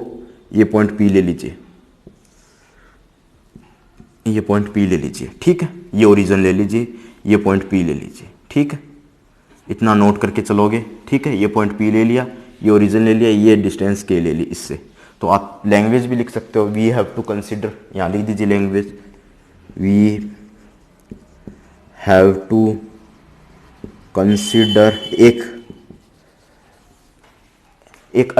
ये पॉइंट P ले लीजिए, ये पॉइंट P ले लीजिए। ठीक है, ये ओरिजिन ले लीजिए, ये पॉइंट P ले लीजिए। ठीक है, इतना नोट करके चलोगे। ठीक है, ये पॉइंट P ले लिया, ये ओरिजिन ले लिया, ये डिस्टेंस K ले ली इससे। तो आप लैंग्वेज भी लिख सकते हो, वी हैव टू कंसिडर, यहाँ लिख दीजिए language, we have to consider एक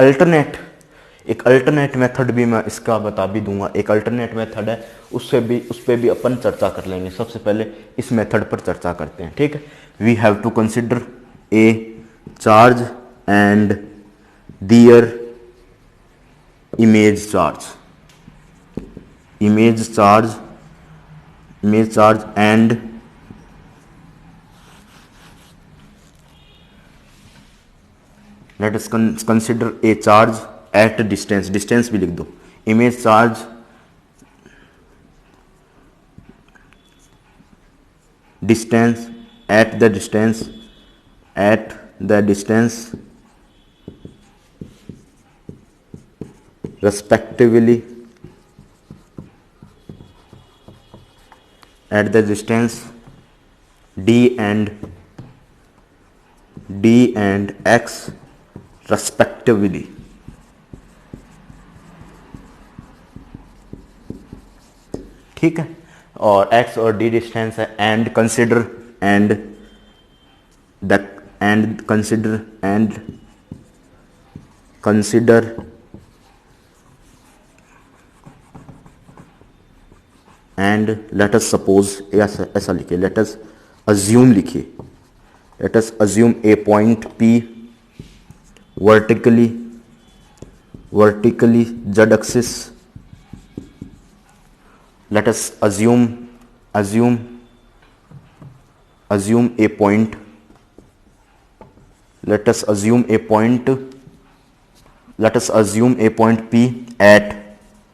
अल्टरनेट मेथड भी मैं इसका बता भी दूंगा। एक अल्टरनेट मेथड है, उस पर भी अपन चर्चा कर लेंगे। सबसे पहले इस मेथड पर चर्चा करते हैं। ठीक है, we have to consider a charge and their image charge and let us consider a charge at distance भी लिख दो, image charge at the distance respectively at the distance D and X respectively। ठीक है, और X और D distance है, and consider and let us suppose, ऐसा लिखिए, लेट अस अज्यूम लिखिए, let us assume A point P vertically z axis। let us assume a point, let us assume a point P at,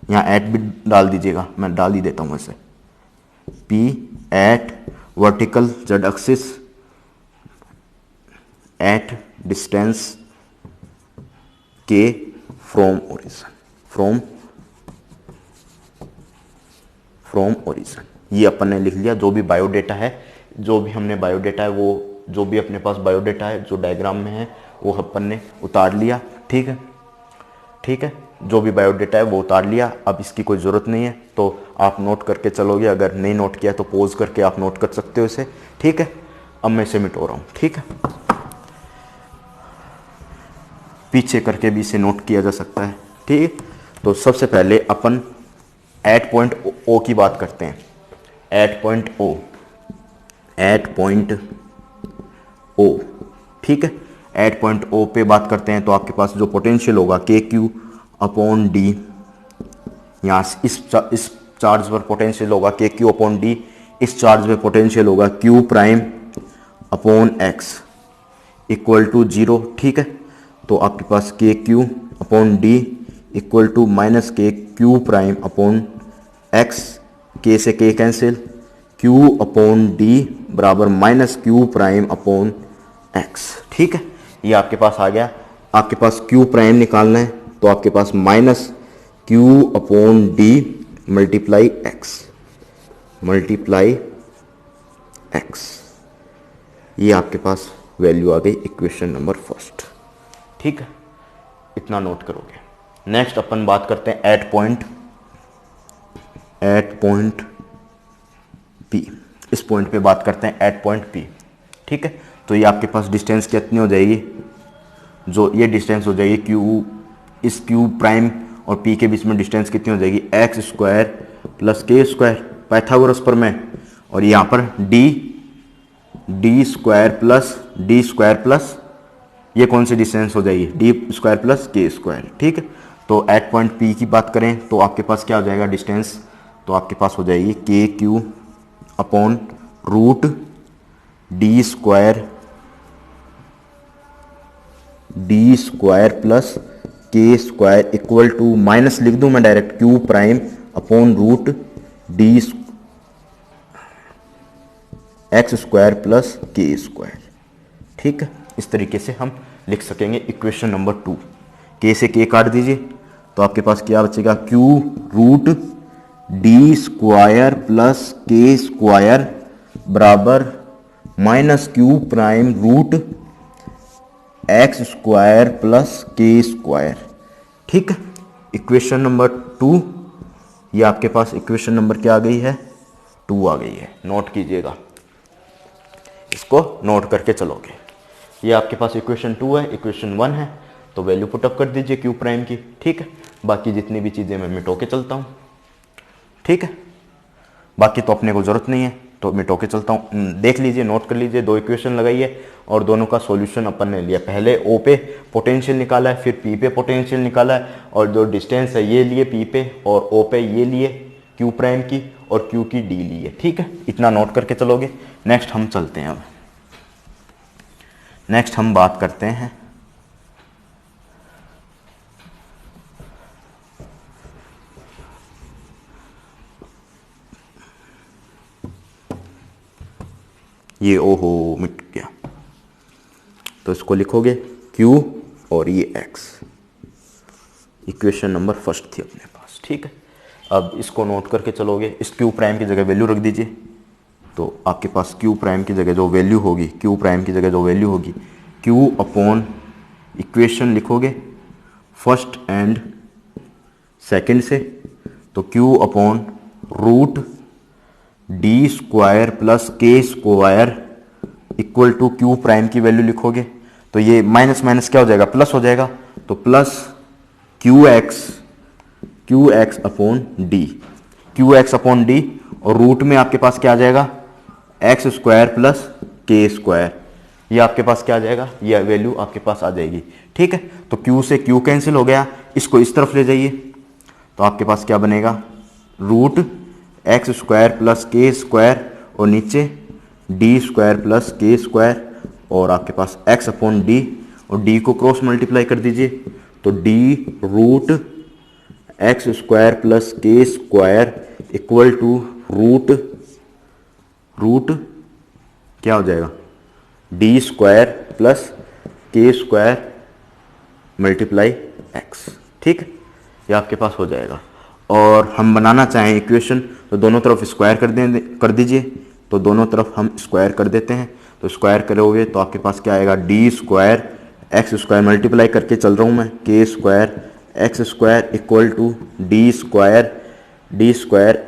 यहाँ at भी डाल दीजिएगा, मैं डाल ही देता हूँ ऐसे, P at vertical z axis at distance K from origin। ये अपन ने लिख लिया। जो भी बायोडेटा है, वो जो भी अपने पास बायोडेटा है जो डायग्राम में है, वो अपन ने उतार लिया। ठीक है, जो भी बायोडेटा है वो उतार लिया, अब इसकी कोई ज़रूरत नहीं है, तो आप नोट करके चलोगे। अगर नहीं नोट किया तो पॉज करके आप नोट कर सकते हो इसे, ठीक है। अब मैं इसे मिटो रहा हूँ, ठीक है। पीछे करके भी इसे नोट किया जा सकता है, ठीक। तो सबसे पहले अपन एट पॉइंट ओ की बात करते हैं। एट पॉइंट ओ, ठीक है। एट पॉइंट ओ पे बात करते हैं तो आपके पास जो पोटेंशियल होगा के क्यू अपॉन डी, यहाँ इस चार्ज पर पोटेंशियल होगा के क्यू अपॉन डी, इस चार्ज पे पोटेंशियल होगा Q prime upon X equal to 0, ठीक है। तो आपके पास K Q upon D equal to minus K Q prime upon X, K से K cancel, Q upon D बराबर minus Q prime upon X, ठीक है। ये आपके पास आ गया। आपके पास क्यू प्राइम निकालना है तो आपके पास minus Q upon D multiply x, ये आपके पास वैल्यू आ गई इक्वेशन नंबर फर्स्ट, ठीक है। इतना नोट करोगे। नेक्स्ट अपन बात करते हैं एट पॉइंट पी। इस पॉइंट पे बात करते हैं एट पॉइंट पी, ठीक है। तो ये आपके पास डिस्टेंस कितनी हो जाएगी, जो ये डिस्टेंस हो जाएगी क्यू, इस क्यू प्राइम और पी के बीच में डिस्टेंस कितनी हो जाएगी, x square plus K square Pythagoras पर में, और यहाँ पर डी स्क्वायर प्लस ये कौन सी डिस्टेंस हो जाएगी, D square plus K square, ठीक है। तो एट पॉइंट पी की बात करें तो आपके पास क्या हो जाएगा डिस्टेंस, तो आपके पास हो जाएगी K Q upon root D square plus K square equal to, minus लिख दूं मैं direct, Q prime upon root D X square plus K square, ठीक है। इस तरीके से हम लिख सकेंगे इक्वेशन नंबर 2। के से के काट दीजिए तो आपके पास क्या बचेगा, Q root D square plus K square बराबर minus Q prime root X square plus K square, ठीक है। इक्वेशन नंबर 2, ये आपके पास इक्वेशन नंबर क्या आ गई है, 2 आ गई है। नोट कीजिएगा, इसको नोट करके चलोगे। ये आपके पास इक्वेशन 2 है, इक्वेशन 1 है, तो वैल्यू पुटअप कर दीजिए क्यू प्राइम की, ठीक है। बाकी जितनी भी चीज़ें मैं मिटो के चलता हूँ, ठीक है। बाकी तो अपने को ज़रूरत नहीं है, तो मिटो के चलता हूँ। देख लीजिए, नोट कर लीजिए, 2 इक्वेशन लगाइए और दोनों का सॉल्यूशन अपन ने लिया। पहले ओ पे पोटेंशियल निकाला है, फिर पी पे पोटेंशियल निकाला है, और जो डिस्टेंस है ये लिए पी पे, और ओ पे ये लिए क्यू प्राइम की, और क्यू की डी ली है, ठीक है। इतना नोट करके चलोगे। नेक्स्ट हम चलते हैं। अब नेक्स्ट हम बात करते हैं ये, ओहो मिट गया, तो इसको लिखोगे Q और ये X। इक्वेशन नंबर फर्स्ट थी अपने पास, ठीक है। अब इसको नोट करके चलोगे। इस Q प्राइम की जगह वैल्यू रख दीजिए, तो आपके पास Q प्राइम की जगह जो वैल्यू होगी, Q अपॉन इक्वेशन लिखोगे फर्स्ट एंड सेकंड से, तो Q upon root D square plus K square equal to Q prime की वैल्यू लिखोगे, तो ये माइनस माइनस क्या हो जाएगा, प्लस हो जाएगा, तो plus Q x upon D, और रूट में आपके पास क्या आ जाएगा, x square plus K square, ये आपके पास क्या आ जाएगा, ये वैल्यू आपके पास आ जाएगी, ठीक है। तो क्यू से क्यू कैंसिल हो गया, इसको इस तरफ ले जाइए, तो आपके पास क्या बनेगा, root X square plus K square, और नीचे D square plus K square, और आपके पास एक्स अपॉन डी, और डी को क्रॉस मल्टीप्लाई कर दीजिए, तो D root X square plus K square equal to root क्या हो जाएगा, D square plus K square multiply X, ठीक है। ये आपके पास हो जाएगा। और हम बनाना चाहें इक्वेशन तो दोनों तरफ स्क्वायर कर दीजिए, तो दोनों तरफ हम स्क्वायर कर देते हैं, तो स्क्वायर करोगे तो आपके पास क्या आएगा, D square x square multiply करके चल रहा हूँ मैं, K square x square equal to D square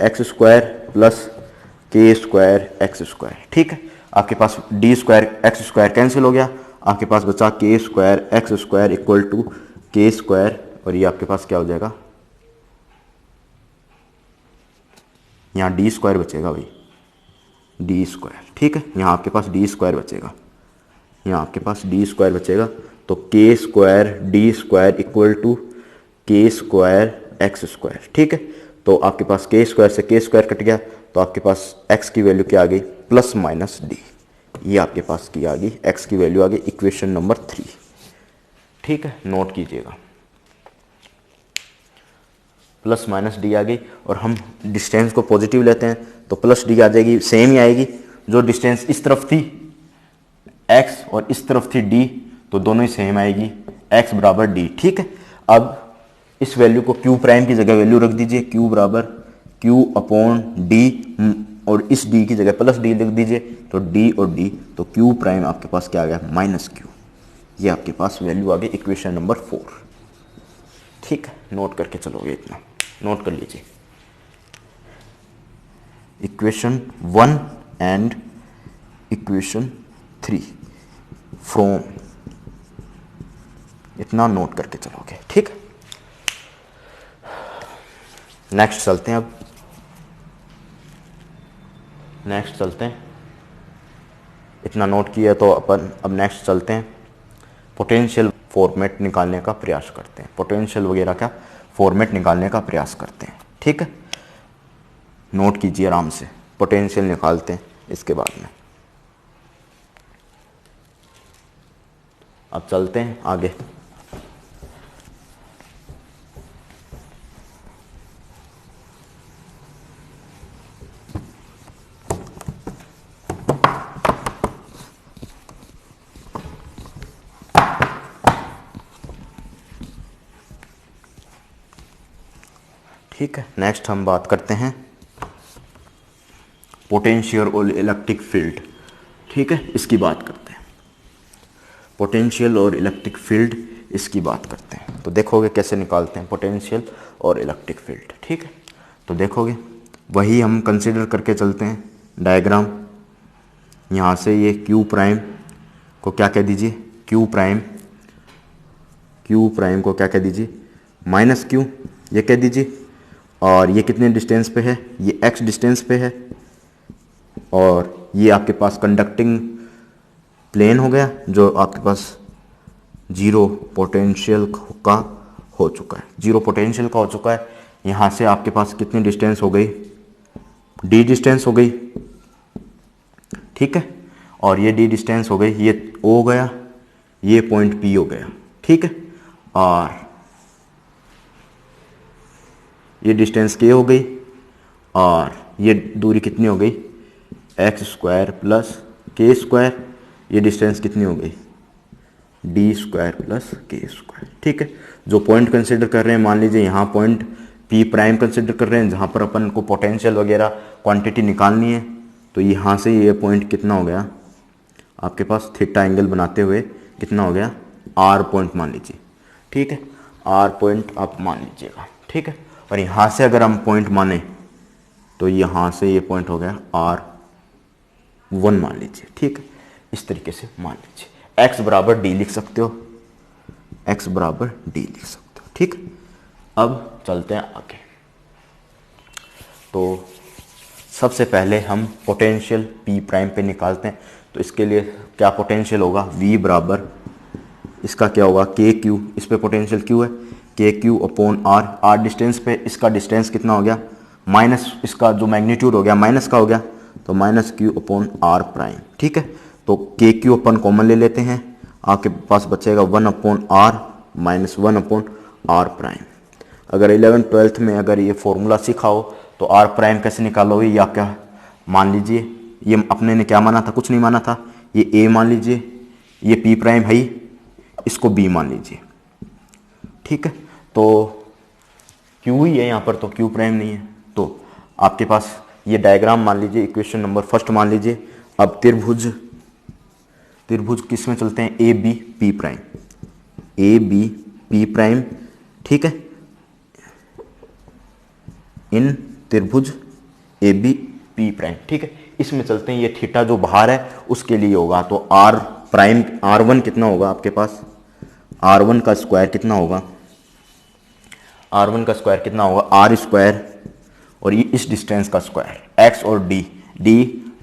x square plus K square x square. ठीक है, आपके पास D square x square cancel हो गया, आपके पास बचा K square x square equal to K square, और ये आपके पास क्या हो जाएगा, यहाँ डी स्क्वायर बचेगा भाई, डी स्क्वायर। ठीक है, यहाँ आपके पास डी स्क्वायर बचेगा, यहाँ आपके पास डी स्क्वायर बचेगा, तो K square D square equal to K square x square. ठीक है, तो आपके पास के स्क्वायर से के स्क्वायर कट गया, तो आपके पास एक्स की वैल्यू क्या आ गई, प्लस माइनस डी। ये आपके पास की आ गई, एक्स की वैल्यू आ गई इक्वेशन नंबर 3। ठीक है, नोट कीजिएगा, प्लस माइनस डी आ गई, और हम डिस्टेंस को पॉजिटिव लेते हैं तो प्लस डी आ जाएगी, सेम ही आएगी। जो डिस्टेंस इस तरफ थी एक्स और इस तरफ थी डी, तो दोनों ही सेम आएगी, एक्स बराबर डी। ठीक है, अब इस वैल्यू को क्यू प्राइम की जगह वैल्यू रख दीजिए, क्यू बराबर क्यू अपॉन डी, और इस डी की जगह प्लस डी लिख दीजिए, तो डी और डी, तो क्यू प्राइम आपके पास क्या आ गया, माइनस क्यू। ये आपके पास वैल्यू आ गई इक्वेशन नंबर 4। ठीक है, नोट करके चलोगे, इतना नोट कर लीजिए, इक्वेशन 1 एंड इक्वेशन 3 फ्रॉम, इतना नोट करके चलोगे। ठीक, नेक्स्ट चलते हैं, अब नेक्स्ट चलते हैं, इतना नोट किया तो अपन अब नेक्स्ट चलते हैं, पोटेंशियल फॉर्मेट निकालने का प्रयास करते हैं, पोटेंशियल वगैरह का फॉर्मेट निकालने का प्रयास करते हैं। ठीक है, नोट कीजिए आराम से, पोटेंशियल निकालते हैं इसके बाद में। अब चलते हैं आगे, ठीक है, नेक्स्ट हम बात करते हैं पोटेंशियल और इलेक्ट्रिक फील्ड। ठीक है, इसकी बात करते हैं, पोटेंशियल और इलेक्ट्रिक फील्ड, इसकी बात करते हैं। तो देखोगे कैसे निकालते हैं पोटेंशियल और इलेक्ट्रिक फील्ड। ठीक है, तो देखोगे वही हम कंसीडर करके चलते हैं डायग्राम। यहाँ से ये क्यू प्राइम को क्या कह दीजिए, क्यू प्राइम को क्या कह दीजिए, माइनस क्यू ये कह दीजिए, और ये कितने डिस्टेंस पे है, ये एक्स डिस्टेंस पे है, और ये आपके पास कंडक्टिंग प्लेन हो गया, जो आपके पास जीरो पोटेंशियल का हो चुका है, जीरो पोटेंशियल का हो चुका है। यहाँ से आपके पास कितनी डिस्टेंस हो गई, डी डिस्टेंस हो गई। ठीक है, और ये डी डिस्टेंस हो गई, ये ओ हो गया, ये पॉइंट पी हो गया। ठीक है, और ये डिस्टेंस के हो गई, और ये दूरी कितनी हो गई, x square plus K square, ये डिस्टेंस कितनी हो गई, D square plus K square. ठीक है, जो पॉइंट कंसिडर कर रहे हैं, मान लीजिए यहाँ पॉइंट पी प्राइम कंसिडर कर रहे हैं, जहाँ पर अपन को पोटेंशियल वगैरह क्वांटिटी निकालनी है, तो यहाँ से ये पॉइंट कितना हो गया आपके पास, थीटा एंगल बनाते हुए कितना हो गया, आर पॉइंट मान लीजिए। ठीक है, आर पॉइंट आप मान लीजिएगा। ठीक है, और यहाँ से अगर हम पॉइंट माने तो यहाँ से ये पॉइंट हो गया R1 मान लीजिए। ठीक है, इस तरीके से मान लीजिए, x बराबर डी लिख सकते हो, x बराबर डी लिख सकते हो। ठीक, अब चलते हैं आगे। तो सबसे पहले हम पोटेंशियल P प्राइम पे निकालते हैं। तो इसके लिए क्या पोटेंशियल होगा, V बराबर इसका क्या होगा, के क्यू, इस पे पोटेंशियल क्यू है, K Q upon R, R distance पे इसका डिस्टेंस कितना हो गया, माइनस इसका जो मैग्नीट्यूड हो गया माइनस का हो गया, तो minus Q upon R prime. ठीक है, तो के क्यू अपन कॉमन ले लेते हैं, आपके पास बचेगा 1 upon R minus 1 upon R prime. अगर 11th-12th में अगर ये फॉर्मूला सीखा हो तो आर प्राइम कैसे निकालोगे, या क्या मान लीजिए, ये अपने ने क्या माना था, कुछ नहीं माना था, ये ए मान लीजिए, ये पी प्राइम है, इसको बी मान लीजिए। ठीक है, तो क्यू ही है यहाँ पर, तो क्यू प्राइम नहीं है, तो आपके पास ये डायग्राम मान लीजिए, इक्वेशन नंबर फर्स्ट मान लीजिए। अब त्रिभुज किस में चलते हैं, A B P prime, A B P prime. ठीक है, इन त्रिभुज ए बी पी प्राइम। ठीक है, इसमें चलते हैं, ये थीटा जो बाहर है उसके लिए होगा, तो आर प्राइम R1 कितना होगा आपके पास, R1 का स्क्वायर कितना होगा, R1 का स्क्वायर कितना होगा, आर स्क्वायर और ये इस डिस्टेंस का स्क्वायर, x और d,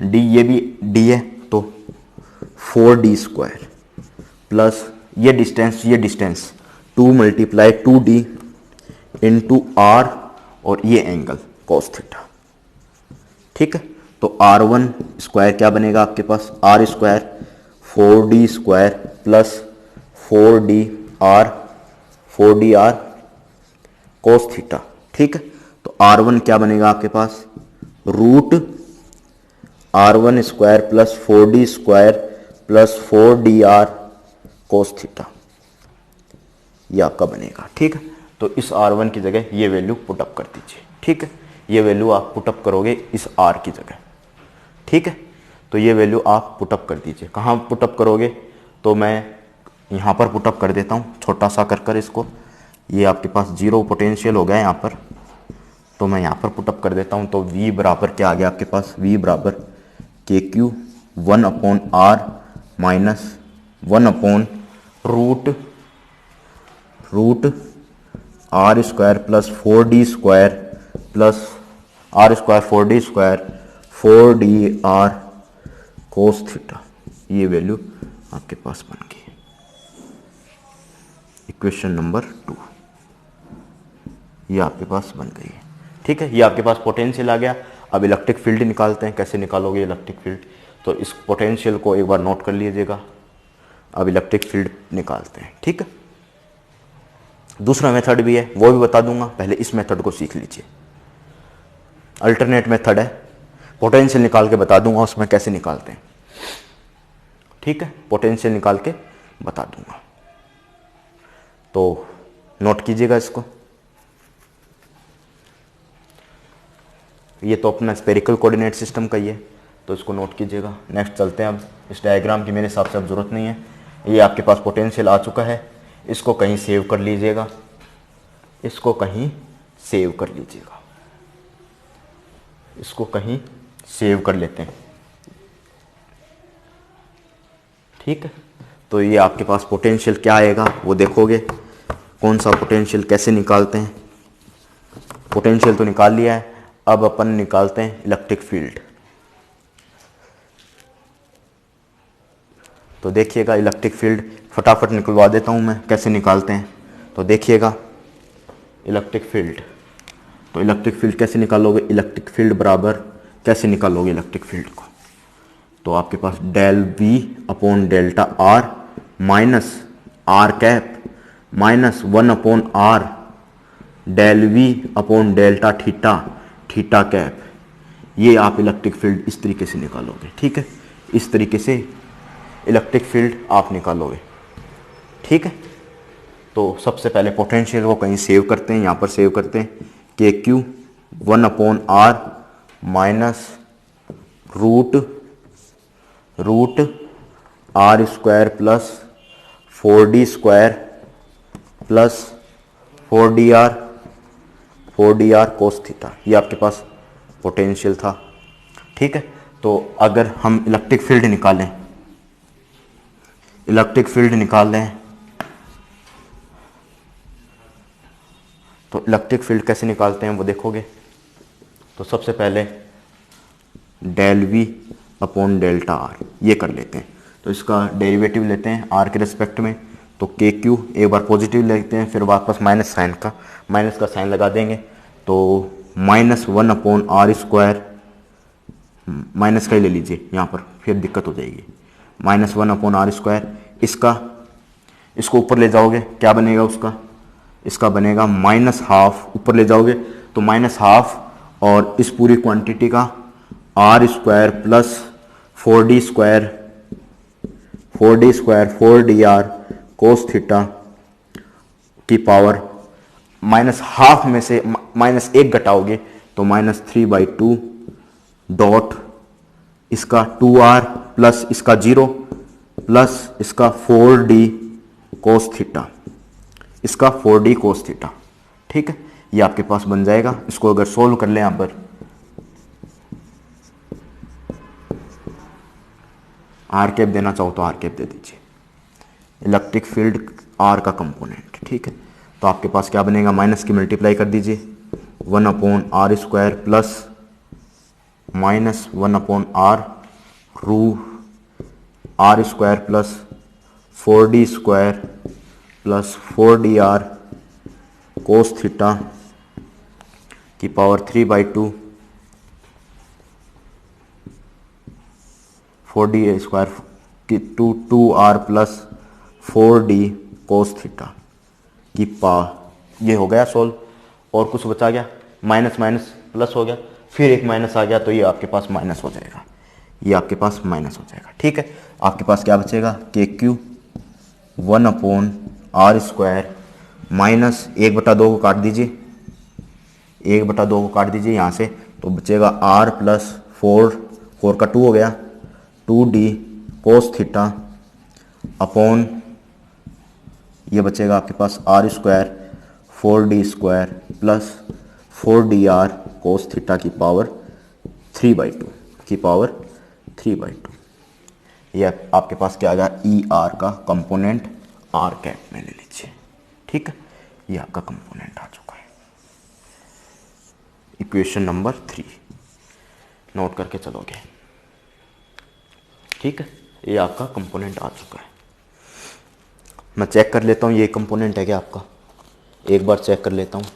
d ये भी d है तो 4d स्क्वायर प्लस ये distance 2 multiply 2d into r और ये एंगल cos थीटा। ठीक है, तो R1 स्क्वायर क्या बनेगा आपके पास, R square 4d square plus 4dr cos theta. ठीक है, तो R1 क्या बनेगा आपके पास, root R1 square plus 4d square plus 4dr cos theta, ये आपका बनेगा। ठीक है, तो इस R1 की जगह ये वैल्यू पुटअप कर दीजिए। ठीक है, ये वैल्यू आप पुटअप करोगे इस R की जगह। ठीक है, तो ये वैल्यू आप पुटअप कर दीजिए। कहाँ पुटअप करोगे, तो मैं यहाँ पर पुटअप कर देता हूँ छोटा सा कर इसको, ये आपके पास जीरो पोटेंशियल हो गया यहाँ पर, तो मैं यहाँ पर पुटअप कर देता हूँ। तो V बराबर क्या आ गया आपके पास, V बराबर KQ 1/R minus 1 root R square plus 4d square plus R square 4d square 4dr cos theta, ये वैल्यू आपके पास बन गई। इक्वेशन नंबर 2 ये आपके पास बन गई है। ठीक है, ये आपके पास पोटेंशियल आ गया। अब इलेक्ट्रिक फील्ड निकालते हैं, कैसे निकालोगे इलेक्ट्रिक फील्ड, तो इस पोटेंशियल को एक बार नोट कर लीजिएगा। अब इलेक्ट्रिक फील्ड निकालते हैं। ठीक है, दूसरा मेथड भी है, वो भी बता दूंगा, पहले इस मेथड को सीख लीजिए। अल्टरनेट मेथड है, पोटेंशियल निकाल के बता दूंगा उसमें कैसे निकालते हैं। ठीक है, पोटेंशियल निकाल के बता दूंगा, तो नोट कीजिएगा इसको। ये तो अपना स्पेरिकल कोऑर्डिनेट सिस्टम का ही है, तो इसको नोट कीजिएगा। नेक्स्ट चलते हैं। अब इस डायग्राम की मेरे हिसाब से अब जरूरत नहीं है, ये आपके पास पोटेंशियल आ चुका है। इसको कहीं सेव कर लीजिएगा, इसको कहीं सेव कर लीजिएगा, इसको कहीं सेव कर लेते हैं। ठीक है, तो ये आपके पास पोटेंशियल क्या आएगा वो देखोगे, कौन सा पोटेंशियल कैसे निकालते हैं। पोटेंशियल तो निकाल लिया है, अब अपन निकालते हैं इलेक्ट्रिक फील्ड। तो देखिएगा इलेक्ट्रिक फील्ड फटाफट निकलवा देता हूं मैं, कैसे निकालते हैं। तो देखिएगा इलेक्ट्रिक फील्ड, तो इलेक्ट्रिक फील्ड कैसे निकालोगे, इलेक्ट्रिक फील्ड बराबर कैसे निकालोगे इलेक्ट्रिक फील्ड को, तो आपके पास del V upon delta R minus R cap minus 1/R del V upon delta theta cap, ये आप इलेक्ट्रिक फील्ड इस तरीके से निकालोगे। ठीक है, इस तरीके से इलेक्ट्रिक फील्ड आप निकालोगे। ठीक है, तो सबसे पहले पोटेंशियल को कहीं सेव करते हैं, यहाँ पर सेव करते हैं KQ 1/R minus root R square plus 4d square plus 4dr cos theta, ये आपके पास पोटेंशियल था। ठीक है, तो अगर हम इलेक्ट्रिक फील्ड निकालें, तो इलेक्ट्रिक फील्ड कैसे निकालते हैं वो देखोगे। तो सबसे पहले del V upon delta R ये कर लेते हैं, तो इसका डेरिवेटिव लेते हैं R के रिस्पेक्ट में। तो KQ एक बार पॉजिटिव लेते हैं, फिर वापस माइनस का साइन लगा देंगे, तो -1/R स्क्वायर, माइनस का ही ले लीजिए यहाँ पर, फिर दिक्कत हो जाएगी। -1/R स्क्वायर, इसको ऊपर ले जाओगे क्या बनेगा उसका, इसका बनेगा -12, ऊपर ले जाओगे तो -12, और इस पूरी क्वांटिटी का R square plus 4d square 4dr cos theta की पावर -12 में से -1 घटाओगे तो -3/2 डॉट इसका 2R प्लस इसका 0 प्लस इसका 4d cos थीटा, इसका 4D कोस थीटा। ठीक है, ये आपके पास बन जाएगा। इसको अगर सोल्व कर ले यहां पर आर कैप देना चाहो तो आर कैप दे दीजिए, इलेक्ट्रिक फील्ड आर का कंपोनेंट। ठीक है, तो आपके पास क्या बनेगा, माइनस की मल्टीप्लाई कर दीजिए 1/r² प्लस -1/r रू r² plus 4d² plus 4dr cos theta की पावर 3/2 4d² की 2r प्लस 4d कोस थीटा की पावर। ये हो गया सोल्व। और कुछ बचा गया, माइनस माइनस प्लस हो गया, फिर एक माइनस आ गया, तो ये आपके पास माइनस हो जाएगा, ये आपके पास माइनस हो जाएगा। ठीक है, आपके पास क्या बचेगा, KQ 1/r² माइनस 1/2 को काट दीजिए, 1/2 को काट दीजिए यहाँ से, तो बचेगा r प्लस 4 का 2 हो गया 2d कोस थीटा अपॉन ये बचेगा आपके पास r² 4d² plus 4dr cos theta की पावर 3/2 ये आपके पास क्या आ गया, ER का कंपोनेंट r कैप में ले लीजिए। ठीक है, ये आपका कंपोनेंट आ चुका है। इक्वेशन नंबर 3 नोट करके चलोगे। ठीक है, ये आपका कंपोनेंट आ चुका है। मैं चेक कर लेता हूँ ये कंपोनेंट है क्या आपका, एक बार चेक कर लेता हूँ।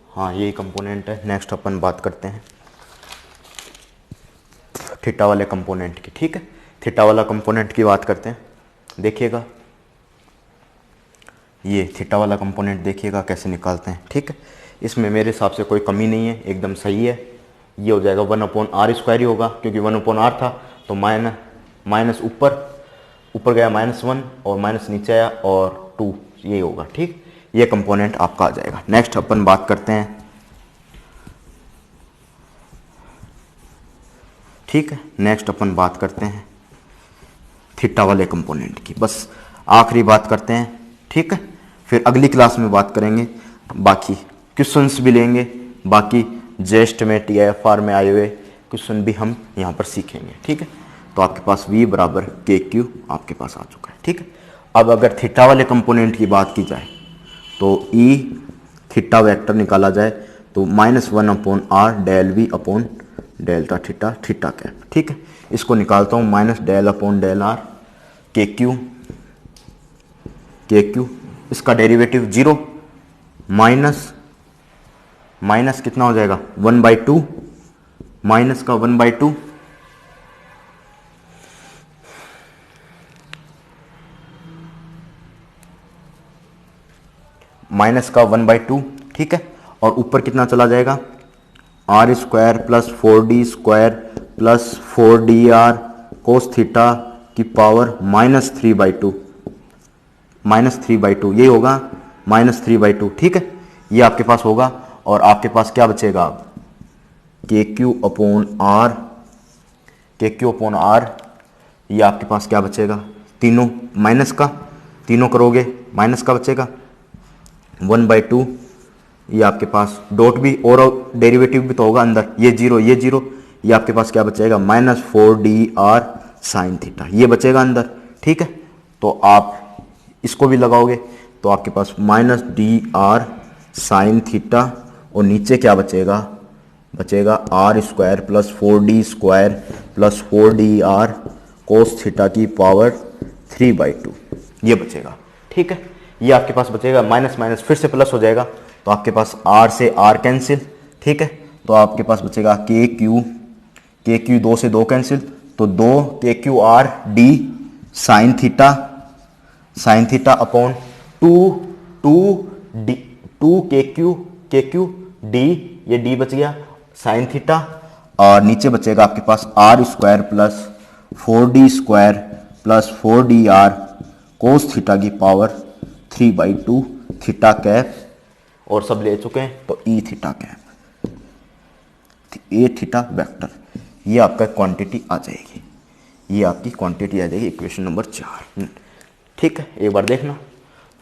हाँ, यही कंपोनेंट है। नेक्स्ट अपन बात करते हैं थीटा वाले कंपोनेंट की। ठीक है, थीटा वाला कंपोनेंट की बात करते हैं। देखिएगा ये थीटा वाला कंपोनेंट देखिएगा कैसे निकालते हैं। ठीक है, इसमें मेरे हिसाब से कोई कमी नहीं है, एकदम सही है। ये हो जाएगा 1/r² ही होगा, क्योंकि 1/r था तो माइनस ऊपर गया -1 और माइनस नीचे आया और 2, ये होगा। ठीक, ये कंपोनेंट आपका आ जाएगा। नेक्स्ट अपन बात करते हैं, ठीक है, नेक्स्ट अपन बात करते हैं थीटा वाले कंपोनेंट की। बस आखिरी बात करते हैं। ठीक है, फिर अगली क्लास में बात करेंगे, बाकी क्वेश्चंस भी लेंगे, बाकी जेस्ट में TIFR में आए हुए क्वेश्चन भी हम यहाँ पर सीखेंगे। ठीक है, तो आपके पास V बराबर KQ आपके पास आ चुका है। ठीक है, अब अगर थीटा वाले कंपोनेंट की बात की जाए तो E थीटा वेक्टर निकाला जाए तो -1/r del V upon delta theta theta cap. ठीक है, इसको निकालता हूँ -del/del r KQ इसका डेरिवेटिव 0 माइनस कितना हो जाएगा 1/2 माइनस का 1/2 माइनस का 1/2। ठीक है, और ऊपर कितना चला जाएगा r² plus 4d² plus 4dr cos theta की पावर -3/2 ये होगा -3/2। ठीक है, ये आपके पास होगा और आपके पास क्या बचेगा अब KQ अपॉन R ये आपके पास क्या बचेगा, तीनों माइनस का, तीनों करोगे माइनस का बचेगा 1/2। ये आपके पास डॉट भी और डेरिवेटिव भी तो होगा अंदर, ये जीरो ये आपके पास क्या बचेगा -4dr साइन थीटा ये बचेगा अंदर। ठीक है, तो आप इसको भी लगाओगे तो आपके पास -dr साइन थीटा और नीचे क्या बचेगा r² plus 4d² plus 4dr cos theta की पावर 3/2 ये बचेगा। ठीक है, ये आपके पास बचेगा, माइनस माइनस फिर से प्लस हो जाएगा तो आपके पास r से r कैंसिल। ठीक है, तो आपके पास बचेगा KQ 2 से 2 कैंसिल तो 2 KQR d sine theta upon 2 KQ d ये d बच गया साइन थीटा और नीचे बचेगा आपके पास R square plus 4d square plus 4dr cos theta की पावर 3/2 थीटा कैप, और सब ले चुके हैं तो E theta cap, A theta vector, ये आपका क्वांटिटी आ जाएगी, ये आपकी क्वांटिटी आ जाएगी इक्वेशन नंबर 4। ठीक है, एक बार देखना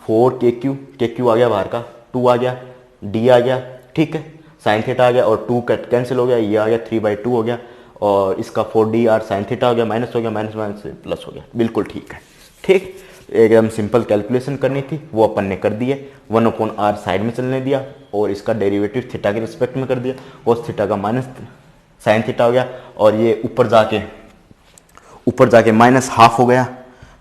4kq, kq आ गया बाहर का, 2 आ गया, d आ गया, ठीक है, साइन थीटा आ गया और 2 कैंसिल हो गया, ये आ गया 3/2 हो गया, और इसका 4dr साइन थीटा हो गया, माइनस हो गया, माइनस माइनस से प्लस हो गया, बिल्कुल ठीक है। ठीक, एकदम सिंपल कैलकुलेशन करनी थी, वो अपन ने कर दी है। 1/r साइड में चलने दिया और इसका डेरिवेटिव थीटा के रिस्पेक्ट में कर दिया, कोस थीटा का माइनस साइन थीटा हो गया, और ये ऊपर जाके माइनस हाफ हो गया,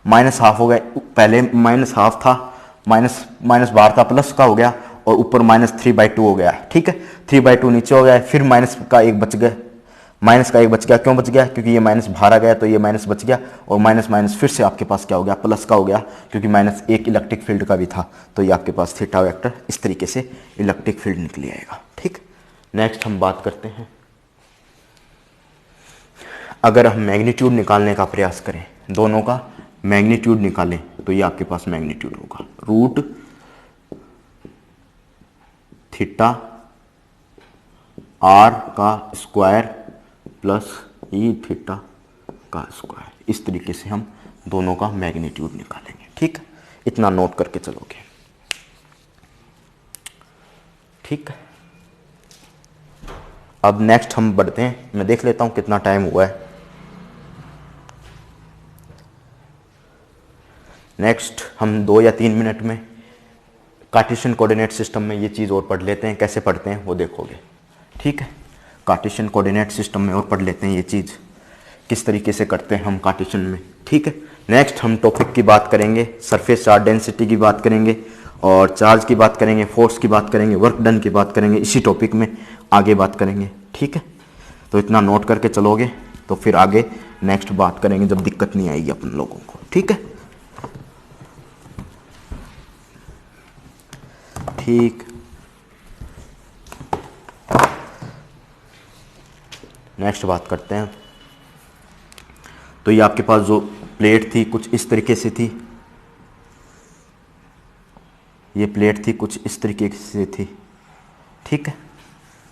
माइनस हाफ हो गया, पहले माइनस हाफ था, माइनस माइनस बाहर था, प्लस का हो गया, और ऊपर माइनस 3/2 हो गया। ठीक है, 3/2 नीचे हो गया, फिर माइनस का एक बच गया, माइनस का एक बच गया, क्यों बच गया? क्योंकि ये माइनस बाहर आ गया तो ये माइनस बच गया, और माइनस माइनस फिर से आपके पास क्या हो गया? प्लस का हो गया, क्योंकि माइनस एक इलेक्ट्रिक फील्ड का भी था, तो ये आपके पास थीटा वेक्टर इस तरीके से इलेक्ट्रिक फील्ड निकल आएगा। ठीक, नेक्स्ट हम बात करते हैं, अगर हम मैग्नीट्यूड निकालने का प्रयास करें, दोनों का मैग्नीट्यूड निकालें, तो ये आपके पास मैग्नीट्यूड होगा रूट थीटा आर का स्क्वायर प्लस ई थीटा का स्क्वायर, इस तरीके से हम दोनों का मैग्नीट्यूड निकालेंगे। ठीक, इतना नोट करके चलोगे। ठीक, अब नेक्स्ट हम बढ़ते हैं, मैं देख लेता हूं कितना टाइम हुआ है। नेक्स्ट हम 2 या 3 मिनट में कार्टेशियन कोऑर्डिनेट सिस्टम में ये चीज़ और पढ़ लेते हैं, कैसे पढ़ते हैं वो देखोगे। ठीक है, कार्टेशियन कोऑर्डिनेट सिस्टम में और पढ़ लेते हैं ये चीज़ किस तरीके से करते हैं हम कार्टेशियन में। ठीक है, नेक्स्ट हम टॉपिक की बात करेंगे, सरफेस चार्ज डेंसिटी की बात करेंगे, और चार्ज की बात करेंगे, फोर्स की बात करेंगे, वर्क डन की बात करेंगे, इसी टॉपिक में आगे बात करेंगे। ठीक है, तो इतना नोट करके चलोगे तो फिर आगे नेक्स्ट बात करेंगे जब दिक्कत नहीं आएगी अपन लोगों को। ठीक है, ठीक, नेक्स्ट बात करते हैं। तो ये आपके पास जो प्लेट थी कुछ इस तरीके से थी, ये प्लेट थी कुछ इस तरीके से थी। ठीक है,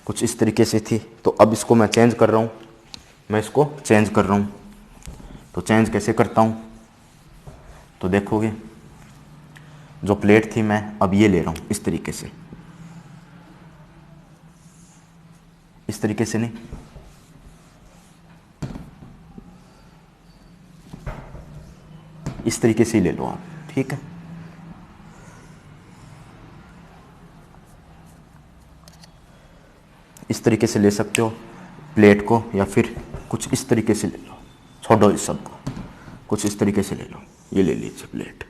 कुछ इस तरीके से थी, तो अब इसको मैं चेंज कर रहा हूँ, मैं इसको चेंज कर रहा हूँ। तो चेंज कैसे करता हूँ? तो देखोगे जो प्लेट थी मैं अब ये ले रहा हूँ इस तरीके से, इस तरीके से नहीं, इस तरीके से ही ले लो आप। ठीक है, इस तरीके से ले सकते हो प्लेट को, या फिर कुछ इस तरीके से ले लो, छोड़ो इस सब को, कुछ इस तरीके से ले लो। ये ले लीजिए प्लेट,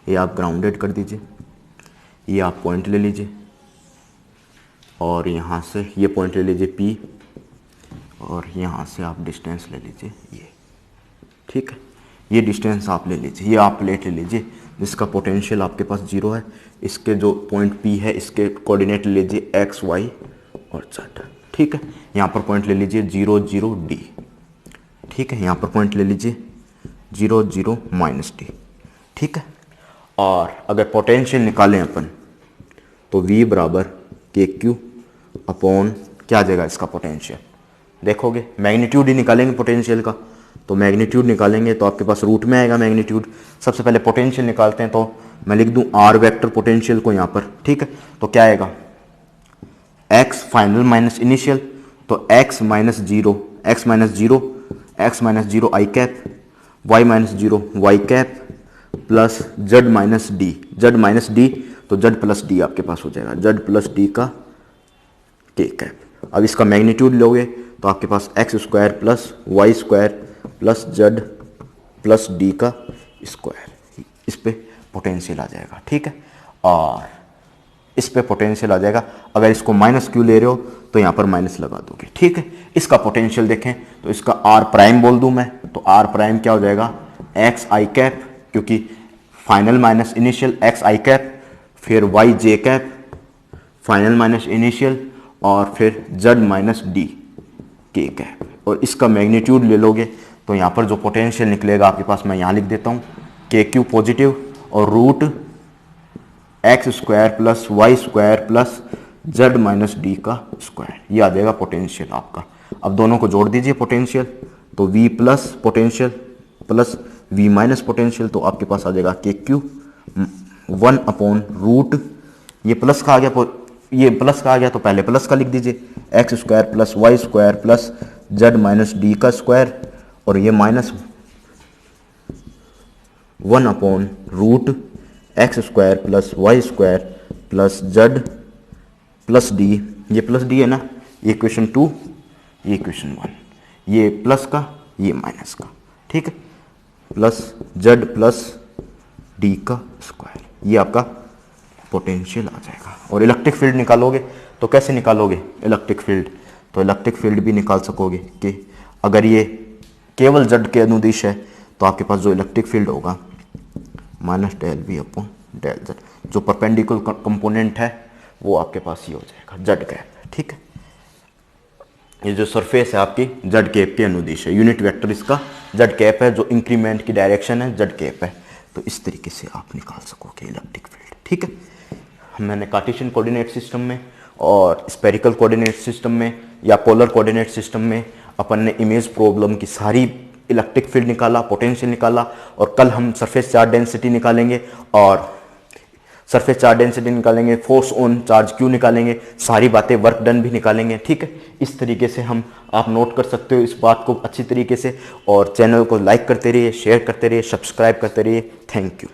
ये आप ग्राउंडेड कर दीजिए, ये आप पॉइंट ले लीजिए, और यहाँ से ये पॉइंट ले लीजिए P, और यहाँ से आप डिस्टेंस ले लीजिए ये। ठीक है, ये डिस्टेंस आप ले लीजिए, ये आप प्लेट ले लीजिए जिसका पोटेंशियल आपके पास 0 है। इसके जो पॉइंट P है इसके कोऑर्डिनेट ले लीजिए x, y और z। ठीक है, यहाँ पर पॉइंट ले लीजिए 0, 0, D। ठीक है, यहाँ पर पॉइंट ले लीजिए 0, 0, -D। ठीक है, और अगर पोटेंशियल निकालें अपन तो V बराबर KQ अपॉन क्या आ जाएगा इसका पोटेंशियल? देखोगे मैग्नीट्यूड ही निकालेंगे पोटेंशियल का, तो मैग्नीट्यूड निकालेंगे तो आपके पास रूट में आएगा मैग्नीट्यूड। सबसे पहले पोटेंशियल निकालते हैं, तो मैं लिख दूं R वेक्टर पोटेंशियल को यहाँ पर। ठीक है, तो क्या आएगा? x फाइनल माइनस इनिशियल, तो x minus zero I cap, y minus zero Y cap, plus z minus D, तो z प्लस डी आपके पास हो जाएगा, z प्लस डी का k कैप। अब इसका मैग्नीट्यूड लोगे तो आपके पास x square plus Y square plus z plus D का स्क्वायर, इस पे पोटेंशियल आ जाएगा। ठीक है, और इस पे पोटेंशियल आ जाएगा। अगर इसको माइनस क्यू ले रहे हो तो यहाँ पर माइनस लगा दोगे। ठीक है, इसका पोटेंशियल देखें तो इसका आर प्राइम बोल दूं मैं, तो आर प्राइम क्या हो जाएगा? एक्स आई कैप, क्योंकि फाइनल माइनस इनिशियल एक्स आई कैप, फिर वाई जे कैप फाइनल माइनस इनिशियल, और फिर जेड माइनस डी। के कैप, और इसका मैग्नीट्यूड ले लोगे तो यहाँ पर जो पोटेंशियल निकलेगा आपके पास, मैं यहाँ लिख देता हूँ के क्यू पॉजिटिव और root X square plus Y square plus Z minus D का स्क्वायर, ये आ जाएगा पोटेंशियल आपका। अब दोनों को जोड़ दीजिए पोटेंशियल, तो v plus potential plus v minus potential, तो आपके पास आ जाएगा के क्यू 1 अपॉन रूट, ये प्लस का आ गया, ये प्लस का आ गया तो पहले प्लस का लिख दीजिए, X square plus Y square plus Z minus D का स्क्वायर, और ये माइनस 1 अपॉन root X square plus Y square plus Z plus D, ये प्लस डी है ना, ये इक्वेशन 2, ये इक्वेशन 1, ये प्लस का ये माइनस का, ठीक है, प्लस जेड प्लस डी का स्क्वायर, ये आपका पोटेंशियल आ जाएगा। और इलेक्ट्रिक फील्ड निकालोगे तो कैसे निकालोगे इलेक्ट्रिक फील्ड, तो इलेक्ट्रिक फील्ड भी निकाल सकोगे कि अगर ये केवल जेड के अनुदिश है तो आपके पास जो इलेक्ट्रिक फील्ड होगा minus del V upon del Z, जो परपेंडिकुलर कंपोनेंट है वो आपके पास ये हो जाएगा जेड कैप, ठीक है। ये जो सरफेस है आपकी जेड कैप के अनुदिश है, यूनिट वेक्टर इसका जेड कैप है, जो इंक्रीमेंट की डायरेक्शन है जेड कैप है, तो इस तरीके से आप निकाल सकोगे इलेक्ट्रिक फील्ड, ठीक है। मैंने कार्टेशियन कोऑर्डिनेट सिस्टम में और स्फेरिकल कोऑर्डिनेट सिस्टम में या पोलर कोऑर्डिनेट सिस्टम में अपन ने इमेज प्रॉब्लम की सारी इलेक्ट्रिक फील्ड निकाला, पोटेंशियल निकाला, और कल हम सरफेस चार्ज डेंसिटी निकालेंगे और सरफेस चार्ज डेंसिटी निकालेंगे, फोर्स ऑन चार्ज क्यू निकालेंगे, सारी बातें वर्क डन भी निकालेंगे, ठीक है। इस तरीके से हम आप नोट कर सकते हो इस बात को अच्छी तरीके से, और चैनल को लाइक करते रहिए, शेयर करते रहिए, सब्सक्राइब करते रहिए। Thank you.